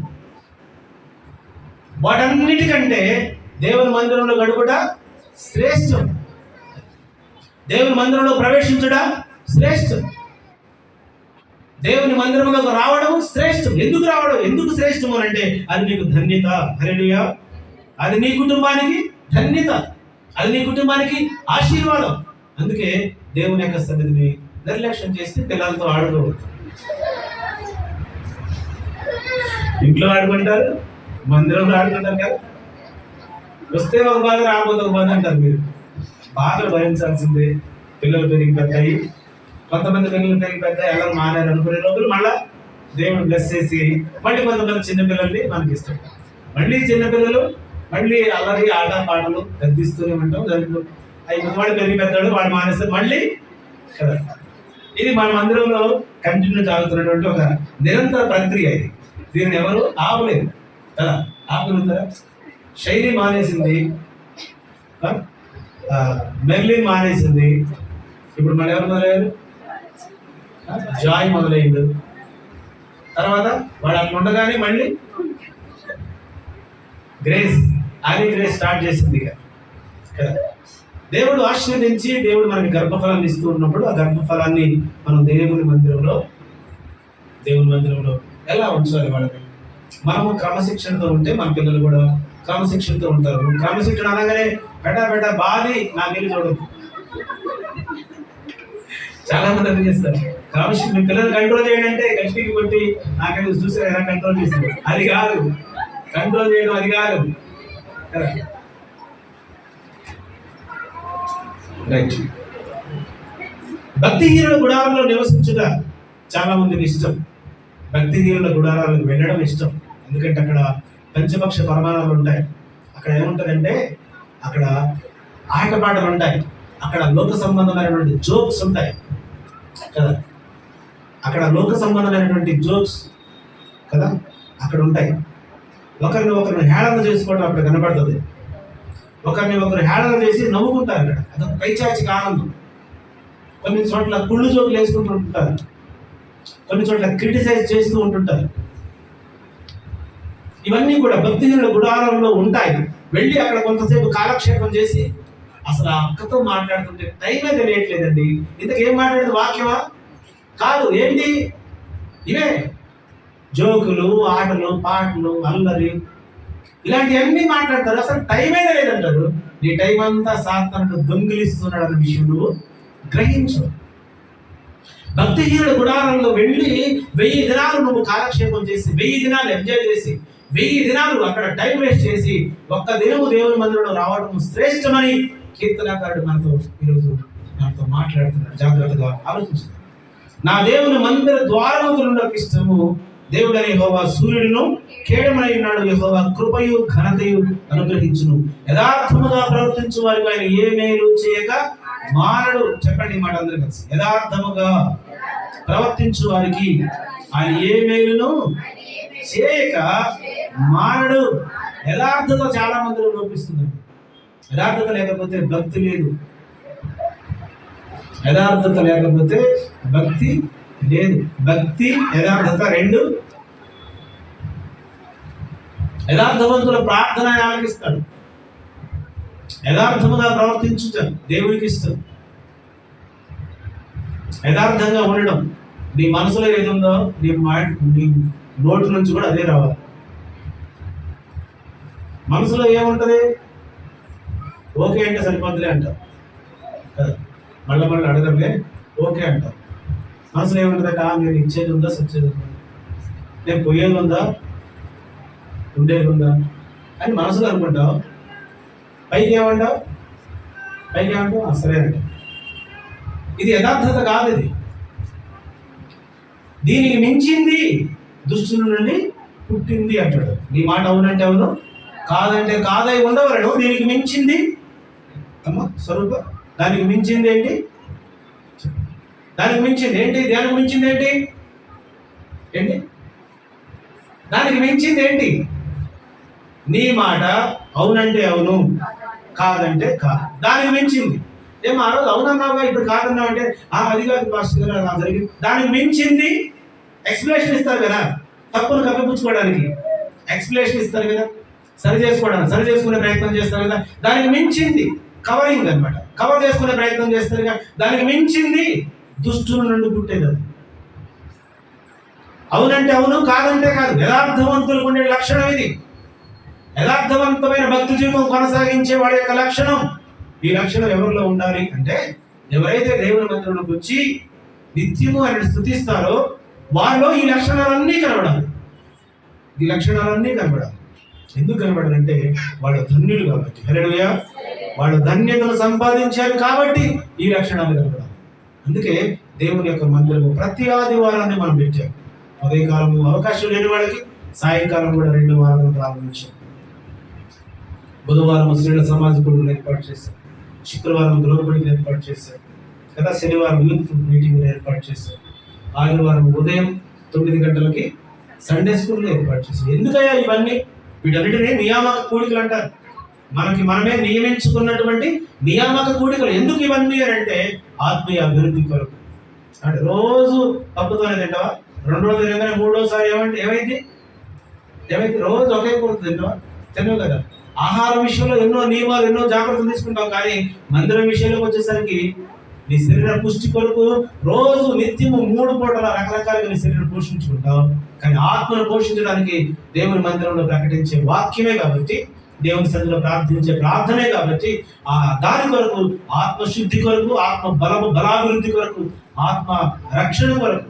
వాటన్నిటికంటే దేవుని మందిరంలో గడుపుట శ్రేష్టం. దేవుని మందిరంలో ప్రవేశించుట శ్రేష్టం. దేవుని మందిరంలోకి రావడం శ్రేష్టం. ఎందుకు రావడం? ఎందుకు శ్రేష్టము అంటే అది నీకు ధన్యత. హల్లెలూయా. అది నీ కుటుంబానికి ధన్యత, అది నీ కుటుంబానికి ఆశీర్వాదం. అందుకే దేవుని యొక్క సన్నిధిని నిర్లక్ష్యం చేసి పిల్లలతో ఆడుకోవద్దు. ఇంట్లో ఆడుకుంటారు, మందిరంలో ఆడుకుంటారు కదా. వస్తే ఒక బాధ, రాబోతే ఒక బాధ అంటారు. మీరు బాగా భరించాల్సిందే. పిల్లలు పెరిగి పెద్దాయి, కొంతమంది పిల్లలు పెరిగి పెద్దాయి ఎలా మారారు అనుకునే లోపల మళ్ళా దేవుడు బ్లెస్ చేసి మళ్ళీ కొంతమంది చిన్నపిల్లల్ని మనకి ఇస్తాం. మళ్ళీ చిన్నపిల్లలు మళ్ళీ అల్లరి ఆట పాటలు గద్దిస్తూనే ఉంటాం. దానికి అయిపోతే వాడు పెరిగి పెద్దాడు, వాడు మానేస్తే మళ్ళీ కదా. ఇది మన మందిరంలో కంటిన్యూ సాగుతున్నటువంటి ఒక నిరంతర ప్రక్రియ. ఇది దీన్ని ఎవరు ఆపలేదు కదా. ఆపగలుగుతారా? శైలి మానేసింది, మెర్లిన్ మానేసింది, ఇప్పుడు మన ఎవరు మొదలయ్యారు? జాయ్ మొదలైంది. తర్వాత వాడు అట్లా ఉండగానే మళ్ళీ గ్రేస్ స్టార్ట్ చేసింది. కదా. దేవుడు ఆశీర్వదించి దేవుడు మనకి గర్భఫలాన్ని ఇస్తూ ఉన్నప్పుడు ఆ గర్భఫలాన్ని మనం దేవుని మందిరంలో ఎలా ఉంచాలి వాళ్ళని? మనము క్రమశిక్షణతో ఉంటే మన పిల్లలు కూడా క్రమశిక్షణతో ఉంటారు. క్రమశిక్షణ అనగానే బెట బాధి నాకెళ్ళి చూడదు. చాలా మంది అర్థం చేస్తారు. క్రమశిక్షణ మీ పిల్లలు కంట్రోల్ చేయండి అంటే గట్టికి కొట్టి నాకెళ్ళి చూసి ఎలా కంట్రోల్ చేస్తారు. అది కాదు కంట్రోల్ చేయడం, అది కాదు. రైట్. భక్తిహీనుల గుడారంలో నివసించుట చాలా మందికి ఇష్టం. భక్తిహీనుల గుడారాలకు వెళ్ళడం ఇష్టం. ఎందుకంటే అక్కడ పంచపక్ష పరమాణాలు ఉంటాయి. అక్కడ ఏముంటుందంటే అక్కడ ఆటపాటలు ఉంటాయి. అక్కడ లోక సంబంధమైనటువంటి జోక్స్ ఉంటాయి కదా. అక్కడ లోక సంబంధమైనటువంటి జోక్స్ కదా అక్కడ ఉంటాయి. ఒకరిని హేళన చేసుకోవడం అక్కడ కనబడుతుంది. ఒకరు హేళన చేసి నవ్వుకుంటారు. అక్కడ అదొక పైచాచిక ఆనందం. కొన్ని చోట్ల కుళ్ళు జోకులు వేసుకుంటూ ఉంటారు, కొన్ని చోట్ల క్రిటిసైజ్ చేస్తూ ఉంటుంటారు. ఇవన్నీ కూడా భక్తిహీనుల గుడారంలో ఉంటాయి. వెళ్ళి అక్కడ కొంతసేపు కాలక్షేపం చేసి అసలు ఆ అక్కతో మాట్లాడుతుంటే టైమే తెలియట్లేదండి. ఇంతకేం మాట్లాడేది? వాక్యమా? కాదు. ఏంటి? ఇవే జోకులు, ఆటలు, పాటలు, అల్లరి, ఇలాంటివన్నీ మాట్లాడతారు. అసలు టైమే లేదంటారు. నీ టైం అంతా సాతానుడు దొంగిలిస్తున్నాడు అన్న విషయం నువ్వు గ్రహించు. భక్తిహీనుల గుడారంలో వెళ్ళి 1000 దినాలు నువ్వు కాలక్షేపం చేసి, 1000 దినాలు ఎంజాయ్ చేసి, 1000 దినాలు అక్కడ టైం వేస్ట్ చేసి ఒక్క దినము దేవుని మందిరంలో రావడం శ్రేష్టమని కీర్తనాకారుడు ఈరోజు నాతో మాట్లాడుతున్నాడు. జాగ్రత్తగా ఆలోచించారు. నా దేవుని మందిర ద్వారములు నాకు ఇష్టము. దేవుడని యెహోవా సూర్యుడును కేడమై ఉన్నాడు. యెహోవా కృపయు ఘనతయు అనుగ్రహించును. యథార్థముగా ప్రవర్తించు వారికి ఆయన ఏ మేలు చేయక మానడు. చెప్పండి ఈ మాట అందరూ కలిసి. యథార్థముగా ప్రవర్తించు వారికి ఆయన ఏ మేలును చేయక మానడు. యథార్థత చాలా మందిలో లోపిస్తుంది. యథార్థత లేకపోతే భక్తి లేదు. యథార్థత లేకపోతే భక్తి లేదు. భక్తి యథార్థత రెండు. యథార్థవంతుల ప్రార్థన ఆలకిస్తాడు. యథార్థముగా ప్రవర్తించుట దేవునికి ఇష్టం. యథార్థంగా ఉండడం. నీ మనసులో ఏదుందో నీ నోటి నుంచి కూడా అదే రావాలి. మనసులో ఏముంటది? ఓకే అంటే సరిపోతులే అంటావు కదా. మళ్ళీ అడగలే ఓకే అంటావు. మనసులో ఏముంటుందట? నేను ఇచ్చేది ఉందా, సచ్చేది ఉందా, నేను పోయేది ఉందా, ఉండేది ఉందా అని మనసులో అనుకుంటావు. పైకి ఏమంటావు? సరే అంటావు. ఇది యథార్థత కాదు. ఇది దీనికి మించింది దుష్టుల నుండి పుట్టింది అంటాడు. నీ మాట అవునంటే అవును, కాదంటే కాదై ఉండవలను. దీనికి మించింది అమ్మ స్వరూప. దానికి మించింది ఏంటి? దానికి మించింది ఏంటి? దానికి మించింది ఏంటి? దానికి మించింది ఏంటి? నీ మాట అవునంటే అవును, కాదంటే కాదు. దానికి మించింది ఏమో. ఆ రోజు అవునన్నావుగా, ఇప్పుడు కాదన్నావు అంటే అది కాదు పాస్టర్ గారు అలా జరిగింది. దానికి మించింది ఎక్స్ప్లెనేషన్ ఇస్తారు కదా. తప్పును కప్పిపుచ్చుకోవడానికి ఎక్స్ప్లెనేషన్ ఇస్తారు కదా. సరి చేసుకునే ప్రయత్నం చేస్తారు కదా. దానికి మించింది కవరింగ్ అనమాట. కవర్ చేసుకునే ప్రయత్నం చేస్తారు కదా. దానికి మించింది దుష్టుల నుండి పుట్టేది. అది అవునంటే అవును, కాదంటే కాదు. యథార్థవంతులకు ఉండే లక్షణం ఇది. యథార్థవంతమైన భక్తి జీవితం కొనసాగించే వాడి యొక్క లక్షణం. ఈ లక్షణం ఎవరిలో ఉండాలి అంటే, ఎవరైతే దేవుని మందిరంలోకి వచ్చి నిత్యము ఆయన స్తుతిస్తారో వారిలో ఈ లక్షణాలన్నీ కనబడాలి. ఎందుకు కనబడాలంటే వాళ్ళు ధన్యులు కాబట్టి. హల్లెలూయా. వాళ్ళు ధన్యతను సంపాదించారు కాబట్టి ఈ లక్షణాలు కనబడాలి. అందుకే దేవుని యొక్క మందిరము ప్రతి ఆదివారాన్ని మనం పెట్టాం. ఉదయకాలం అవకాశం లేని వాళ్ళకి సాయంకాలం కూడా 2 వారాలు ప్రారంభించాం. బుధవారం స్త్రీల సమాజ కూడుకులు ఏర్పాటు చేశాం. శుక్రవారం గృహబడిని ఏర్పాటు చేశాం కదా. శనివారం యూత్ మీటింగ్ ఏర్పాటు చేశాం. ఆదివారం ఉదయం 9 గంటలకి సండే స్కూల్ ఏర్పాటు చేశాం. ఎందుకయ్యా ఇవన్నీ? వీటన్నిటినీ నియామక కూడికలు అంటారు. మనమే నియమించుకున్నటువంటి నియామక కూడికలు. ఎందుకు ఇవన్నీ అంటే ఆత్మీయ అభివృద్ధి కొరకు. అంటే రోజు పప్పుతోనే తింటావా? 2 రోజులు తినగానే 3వ సారి ఏమైంది? రోజు ఒకే కూర తింటావా? తినవు కదా. ఆహారం విషయంలో ఎన్నో నియమాలు, ఎన్నో జాగ్రత్తలు తీసుకుంటాం. కానీ మందిరం విషయంలోకి వచ్చేసరికి నీ శరీర పుష్టి కొరకు రోజు నిత్యము 3 పూటల రకరకాలుగా నీ శరీరం పోషించుకుంటావు. కానీ ఆత్మను పోషించడానికి దేవుని మందిరంలో ప్రకటించే వాక్యమే కాబట్టి, దేవుని సన్నిధిలో ప్రార్థించే ప్రార్థనే కాబట్టి, ఆ దాని కొరకు, ఆత్మశుద్ధి కొరకు, ఆత్మ బలాభివృద్ధి కొరకు, ఆత్మ రక్షణ కొరకు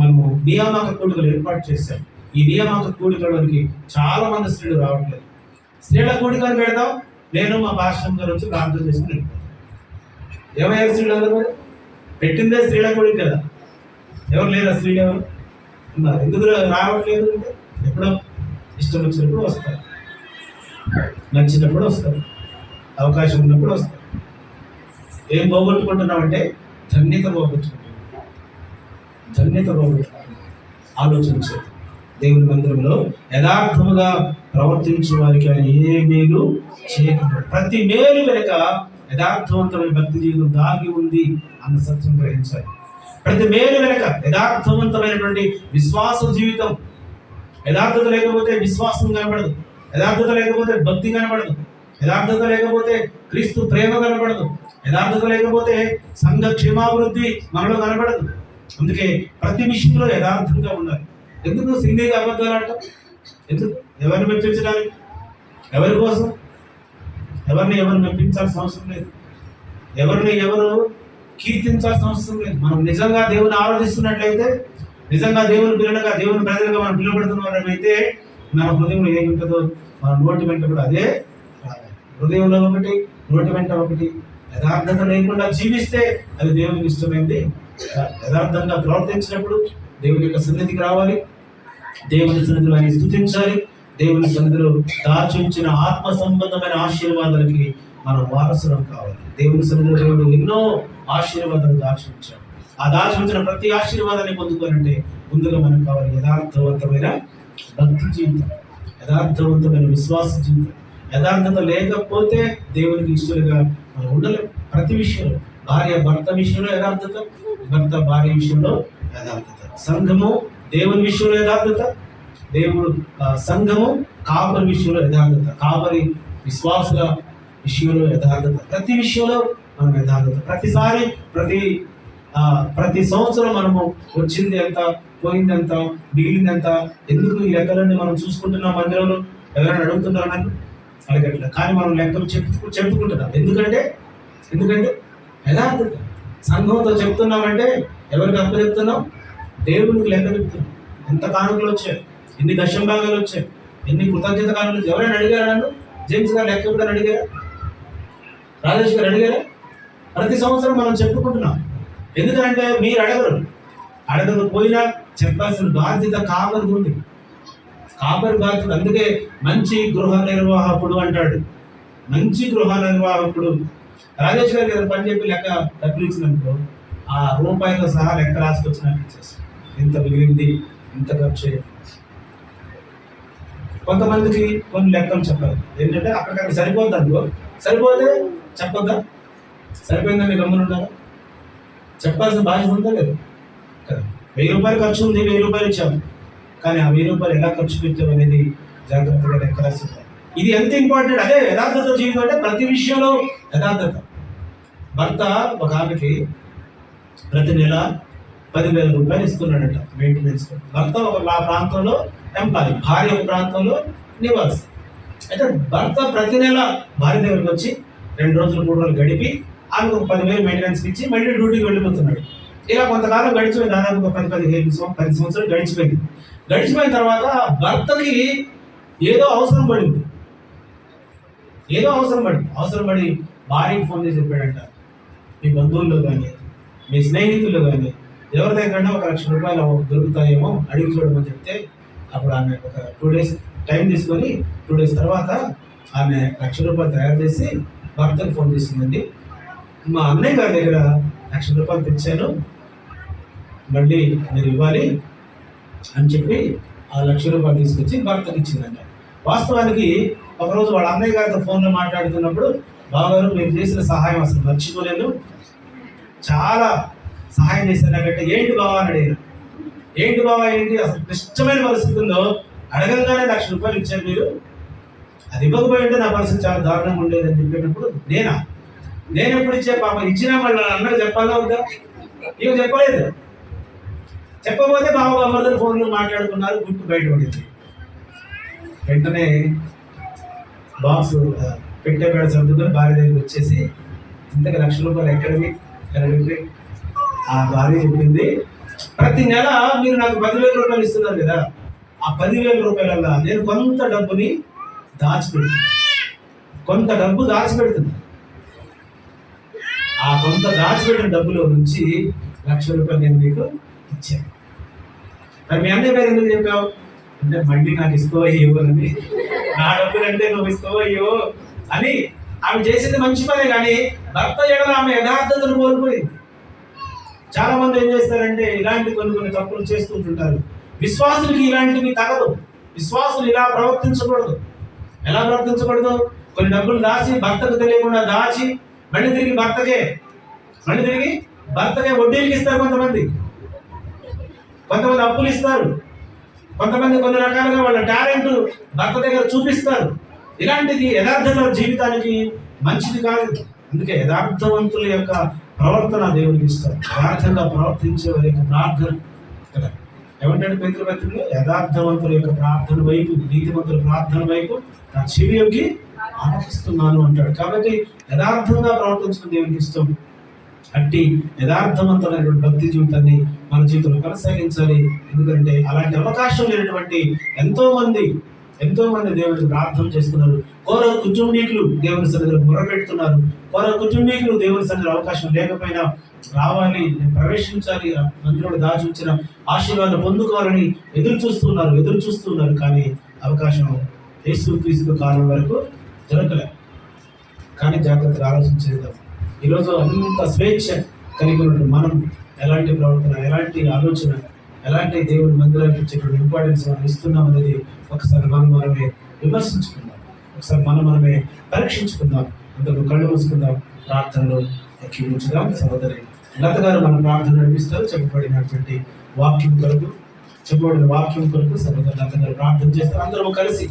మనము నియామక కూడికలు ఏర్పాటు చేశాం. ఈ నియామక కూడికలోనికి చాలా మంది స్త్రీలు రావట్లేదు. స్త్రీల కూడికలు పెడతాం, నేను మా పాస్టర్ గారు వచ్చి ప్రార్థన చేసుకుని ఏమయ్యారు స్త్రీలు అందరూ? పెట్టిందే స్త్రీల కూడిక కదా. ఎవరు లేరా స్త్రీలు? ఎవరు ఉన్నారు? ఎందుకు రావట్లేదు అంటే ఎప్పుడో ఇష్టం వచ్చినప్పుడు వస్తారు, నచ్చినప్పుడు వస్తారు, అవకాశం ఉన్నప్పుడు వస్తారు. ఏం పోగొట్టుకుంటున్నామంటే ధన్యత పోగొట్టుకుంటున్నాం. ధన్యత పోగొట్టుకుంటున్నాం. ఆలోచించారు. దేవుని మందిరంలో యథార్థముగా ప్రవర్తించే వారికి ఆయన ఏ మేలు చేయకపోవడం. ప్రతి మేలు వెనుక యథార్థవంతమైన భక్తి జీవితం దాగి ఉంది అన్న సత్యం గ్రహించాలి. ప్రతి మేలు వెనుక యథార్థవంతమైనటువంటి విశ్వాస జీవితం. యథార్థత లేకపోతే విశ్వాసం కనబడదు, యథార్థత లేకపోతే భక్తి కనబడదు, యథార్థత లేకపోతే క్రీస్తు ప్రేమ కనబడదు, యథార్థత లేకపోతే సంఘ క్షేమాభివృద్ధి మనలో కనబడదు. అందుకే ప్రతి విషయంలో యథార్థంగా ఉండాలి. ఎందుకు సింగిగా అబద్ధాలు అంటాం? ఎందుకు? ఎవరిని మెప్పించడానికి? ఎవరి కోసం? ఎవరిని మెప్పించాల్సిన అవసరం లేదు. ఎవరిని ఎవరు కీర్తించాల్సిన అవసరం లేదు. మనం నిజంగా దేవుని ఆరాధిస్తున్నట్లయితే, నిజంగా దేవుని పిల్లలుగా, దేవుని ప్రజలుగా మనం పిలువబడుతున్నవారైతే మన హృదయంలో ఏమి ఉంటుందో మన నోటి వెంట కూడా అదే రావాలి. హృదయంలో ఒకటి, నోటి వెంట ఒకటి. యథార్థత లేకుండా జీవిస్తే అది దేవునికి ఇష్టమైంది. యథార్థంగా ప్రవర్తించినప్పుడు దేవుని యొక్క సన్నిధికి రావాలి, దేవుని సన్నిధిలో ఆయన స్తుతించాలి. దేవుని సన్నిధిలో దాచి ఉంచిన ఆత్మ సంబంధమైన ఆశీర్వాదాలకి మనం వారసులం కావాలి. దేవుని సన్నిధిలో దేవుడు ఎన్నో ఆశీర్వాదాలు దాచి ఉంచాడు. ఆ దాచి ఉంచిన ప్రతి ఆశీర్వాదాన్ని పొందుకోవాలంటే ముందుగా మనకు కావాలి యథార్థవంతమైన భక్తి జీవితం, యథార్థవంతమైన విశ్వాస జీవితం. యథార్థత లేకపోతే దేవునికి ఇష్టలుగా మనం ఉండలేం. ప్రతి విషయంలో, భార్య భర్త విషయంలో యథార్థత, భర్త భార్య విషయంలో యథార్థత, సంఘము దేవుని విషయంలో యథార్థత, దేవుడు సంఘము కాపరి విషయంలో యథార్థత, కాపరి విశ్వాసుల విషయంలో యథార్థత. ప్రతి విషయంలో మనం యథార్థత. ప్రతిసారి ప్రతి సంవత్సరం మనము వచ్చింది ఎంత, పోయింది ఎంత, మిగిలింది ఎంత, ఎందుకు ఈ లెక్కలన్నీ మనం చూసుకుంటున్నాం మందిరంలో? ఎవరైనా అడుగుతున్నారు నన్ను? అడగట్లేదు. కానీ మనం లెక్కలు చెప్పుకుంటున్నాం. ఎందుకంటే యథార్థత. సంఘంతో చెప్తున్నామంటే ఎవరికి అప్పు చెప్తున్నాం? దేవునికి లెక్క చెప్తున్నాం. ఎంత కానుకలు వచ్చాయి, ఎన్ని దశంభాగాలు వచ్చాయి, ఎన్ని కృతజ్ఞత కానుకలు. ఎవరైనా అడిగారా నన్ను? జేమ్స్ గారు లెక్క ఎప్పుడైనా అడిగారా? రాజేష్ గారు అడిగారా? ప్రతి సంవత్సరం మనం చెప్పుకుంటున్నాం. ఎందుకంటే మీరు అడగకపోయినా చెప్పాల్సిన బాధ్యత కాపరిది ఉంది. కాపరి బాధ్యత. అందుకే మంచి గృహ నిర్వాహకుడు అంటాడు. మంచి గృహ నిర్వాహకుడు రాజేష్ గారి దగ్గర పని చెప్పి లెక్క డబ్బులు ఇచ్చినప్పుడు ఆ రూపాయితో సహా లెక్క రాసుకొచ్చినట్టు ఇచ్చేస్తాం. ఎంత మిగిలింది, ఎంత ఖర్చు అయ్యింది. కొంతమందికి కొన్ని లెక్కలు చెప్పాలి. ఏంటంటే అక్కడికి సరిపోద్ది అనుకో, సరిపోతే చెప్పొద్దా? సరిపోయిందని గమ్మున ఉండాలా? చెప్పాల్సిన బాధ్యత ఉందా లేదు కదా? 1000 రూపాయలు ఖర్చు ఉంది, 1000 రూపాయలు ఇచ్చాము. కానీ ఆ 1000 రూపాయలు ఎలా ఖర్చు పెట్టాం అనేది జాగ్రత్తగా లెక్క రాసి. ఇది ఎంత ఇంపార్టెంట్. అదే యథార్థత జీవితం అంటే ప్రతి విషయంలో యథార్థత. భర్త ఒక ఆమెకి ప్రతి నెల 10,000 రూపాయలు ఇస్తున్నాడట మెయింటెనెన్స్. భర్త ఒక ప్రాంతంలో ఎంప్లాయీ, భార్య ఒక ప్రాంతంలో నివాసి. అయితే భర్త ప్రతి నెల భార్య దగ్గరికి వచ్చి 2 రోజులు 3 రోజులు గడిపి ఆమెకు 10,000 మెయింటెనెన్స్ ఇచ్చి మళ్ళీ డ్యూటీకి వెళ్ళిపోతున్నాడు. ఇలా కొంతకాలం గడిచిపోయింది. దాదాపు 10 సంవత్సరాలు గడిచిపోయింది. గడిచిపోయిన తర్వాత భర్తకి ఏదో అవసరం పడింది. అవసరం పడి భార్యకి ఫోన్ చేసి చెప్పాడంట, మీ బంధువుల్లో కానీ మీ స్నేహితుల్లో కానీ ఎవరి దగ్గర 1,00,000 రూపాయలు దొరుకుతాయేమో అడిగి చూడమని చెప్తే, అప్పుడు ఆమె ఒక 2 డేస్ టైం తీసుకొని 2 డేస్ తర్వాత ఆమె 1,00,000 రూపాయలు తయారు చేసి భర్తకు ఫోన్ చేసిందండి, మా అన్నయ్య గారి దగ్గర 1,00,000 రూపాయలు తెచ్చాను, మళ్ళీ మీరు ఇవ్వాలి అని చెప్పి ఆ 1,00,000 రూపాయలు తీసుకొచ్చి భర్తకి ఇచ్చిందంట. వాస్తవానికి ఒకరోజు వాళ్ళ అన్నయ్య గారితో ఫోన్లో మాట్లాడుతున్నప్పుడు, బావగారు మీరు చేసిన సహాయం అసలు మర్చిపోలేను, చాలా సహాయం చేశాను నాకంటే. ఏంటి బావా అని అడిగిన. ఏంటి బావా ఏంటి? అసలు క్లిష్టమైన పరిస్థితుల్లో అడగంగానే 1,00,000 రూపాయలు ఇచ్చారు మీరు, అది ఇవ్వకపోయి ఉంటే నా పరిస్థితి చాలా దారుణంగా ఉండేది అని చెప్పేటప్పుడు నేను ఎప్పుడు ఇచ్చే పాప ఇచ్చినా మళ్ళీ అన్నకు చెప్పాలా వద్దా? ఇక చెప్పలేదు. చెప్పబోతే బాబు అమ్మగారు ఫోన్లో మాట్లాడుకున్నారు, గుట్టు బయటపడింది. వెంటనే బాక్స్ పెట్టే పేడ సర్దుకొని భార్య దగ్గరికి వచ్చేసి, ఇంతకు ₹1,00,000 ఎక్కడివి అని ఆ భార్య చెప్పింది, ప్రతి నెల మీరు నాకు ₹10,000 ఇస్తున్నారు కదా, ఆ ₹10,000 నేను కొంత డబ్బుని దాచిపెడుతున్నా. ఆ కొంత దాచిపెట్టిన డబ్బులో నుంచి ₹1,00,000 నేను మీకు ఇచ్చాను. మరి మీ అన్నయ్య పేరు ఎందుకు చెప్పావు అంటే, మళ్ళీ నాకు ఇస్తావో ఇవ్వో అని, నా డబ్బులు అంటే నువ్వు ఇస్తావో ఇవ్వో అని. ఆమె చేసింది మంచి పనే, కానీ భర్త ఎడల ఆమె యథార్థతను కోల్పోయింది. చాలా మంది ఏం చేస్తారంటే ఇలాంటి కొన్ని తప్పులు చేస్తుంటుంటారు. విశ్వాసులకి ఇలాంటివి తగదు. విశ్వాసులు ఇలా ప్రవర్తించకూడదు. ఎలా ప్రవర్తించకూడదు? కొన్ని డబ్బులు దాచి, భర్తకు తెలియకుండా దాచి, మళ్ళీ తిరిగి భర్తకే వడ్డీలకి ఇస్తారు. కొంతమంది అప్పులు ఇస్తారు. కొంతమంది కొన్ని రకాలుగా వాళ్ళ టాలెంట్ భర్త దగ్గర చూపిస్తారు. ఇలాంటిది యథార్థత జీవితానికి మంచిది కాదు. అందుకే యథార్థవంతుల యొక్క ప్రవర్తన దేవునికి ఇస్తారు. యథార్థంగా ప్రవర్తించే వారి యొక్క ప్రార్థన కదా ఏమంటాడు పేతురు పత్రికలో, యథార్థవంతుల యొక్క ప్రార్థన వైపు, నీతిమంతుల ప్రార్థన వైపు నా చెవి యొగ్గి ఆలకిస్తున్నాను అంటాడు. కాబట్టి యథార్థంగా ప్రవర్తించడం దేవునికి ఇష్టం. అట్టి యథార్థవంతమైనటువంటి భక్తి జీవితాన్ని మన జీవితంలో కొనసాగించాలి. ఎందుకంటే అలాంటి అవకాశం లేనటువంటి ఎంతో మంది దేవుడిని ప్రార్థన చేస్తున్నారు. కోర కుటుంబీకులు దేవుని సన్నిధిలో మొరపెడుతున్నారు. కోర కుటుంబీకులు దేవుని సన్నిధిలో అవకాశం లేకపోయినా రావాలి, ప్రవేశించాలి, అందులో దాచి ఉంచిన ఆశీర్వాదం పొందుకోవాలని ఎదురు చూస్తున్నారు. కానీ అవకాశం యేసుక్రీస్తు కాలం వరకు దొరకలే. కానీ జాగ్రత్తగా ఆలోచించేద్దాం. ఈరోజు అంత స్వేచ్ఛ కలిగి ఉన్నట్టు మనం ఎలాంటి ప్రవర్తన, ఎలాంటి ఆలోచన, ఎలాంటి దేవుని మందిరానికి ఇచ్చేటువంటి ఇంపార్టెన్స్ మనం ఇస్తున్నాం అనేది ఒకసారి మనమే విమర్శించుకుందాం. ఒకసారి మనమే పరీక్షించుకుందాం. అందుకు కళ్ళు మూసుకుందాం, ప్రార్థనలో ఎక్కించుదాం. సహోదరి లత గారు మన ప్రార్థన నడిపిస్తారు. చెప్పబడిన వాక్యం కొరకు సహోదరి లత గారు ప్రార్థన చేస్తారు. అందరూ కలిసి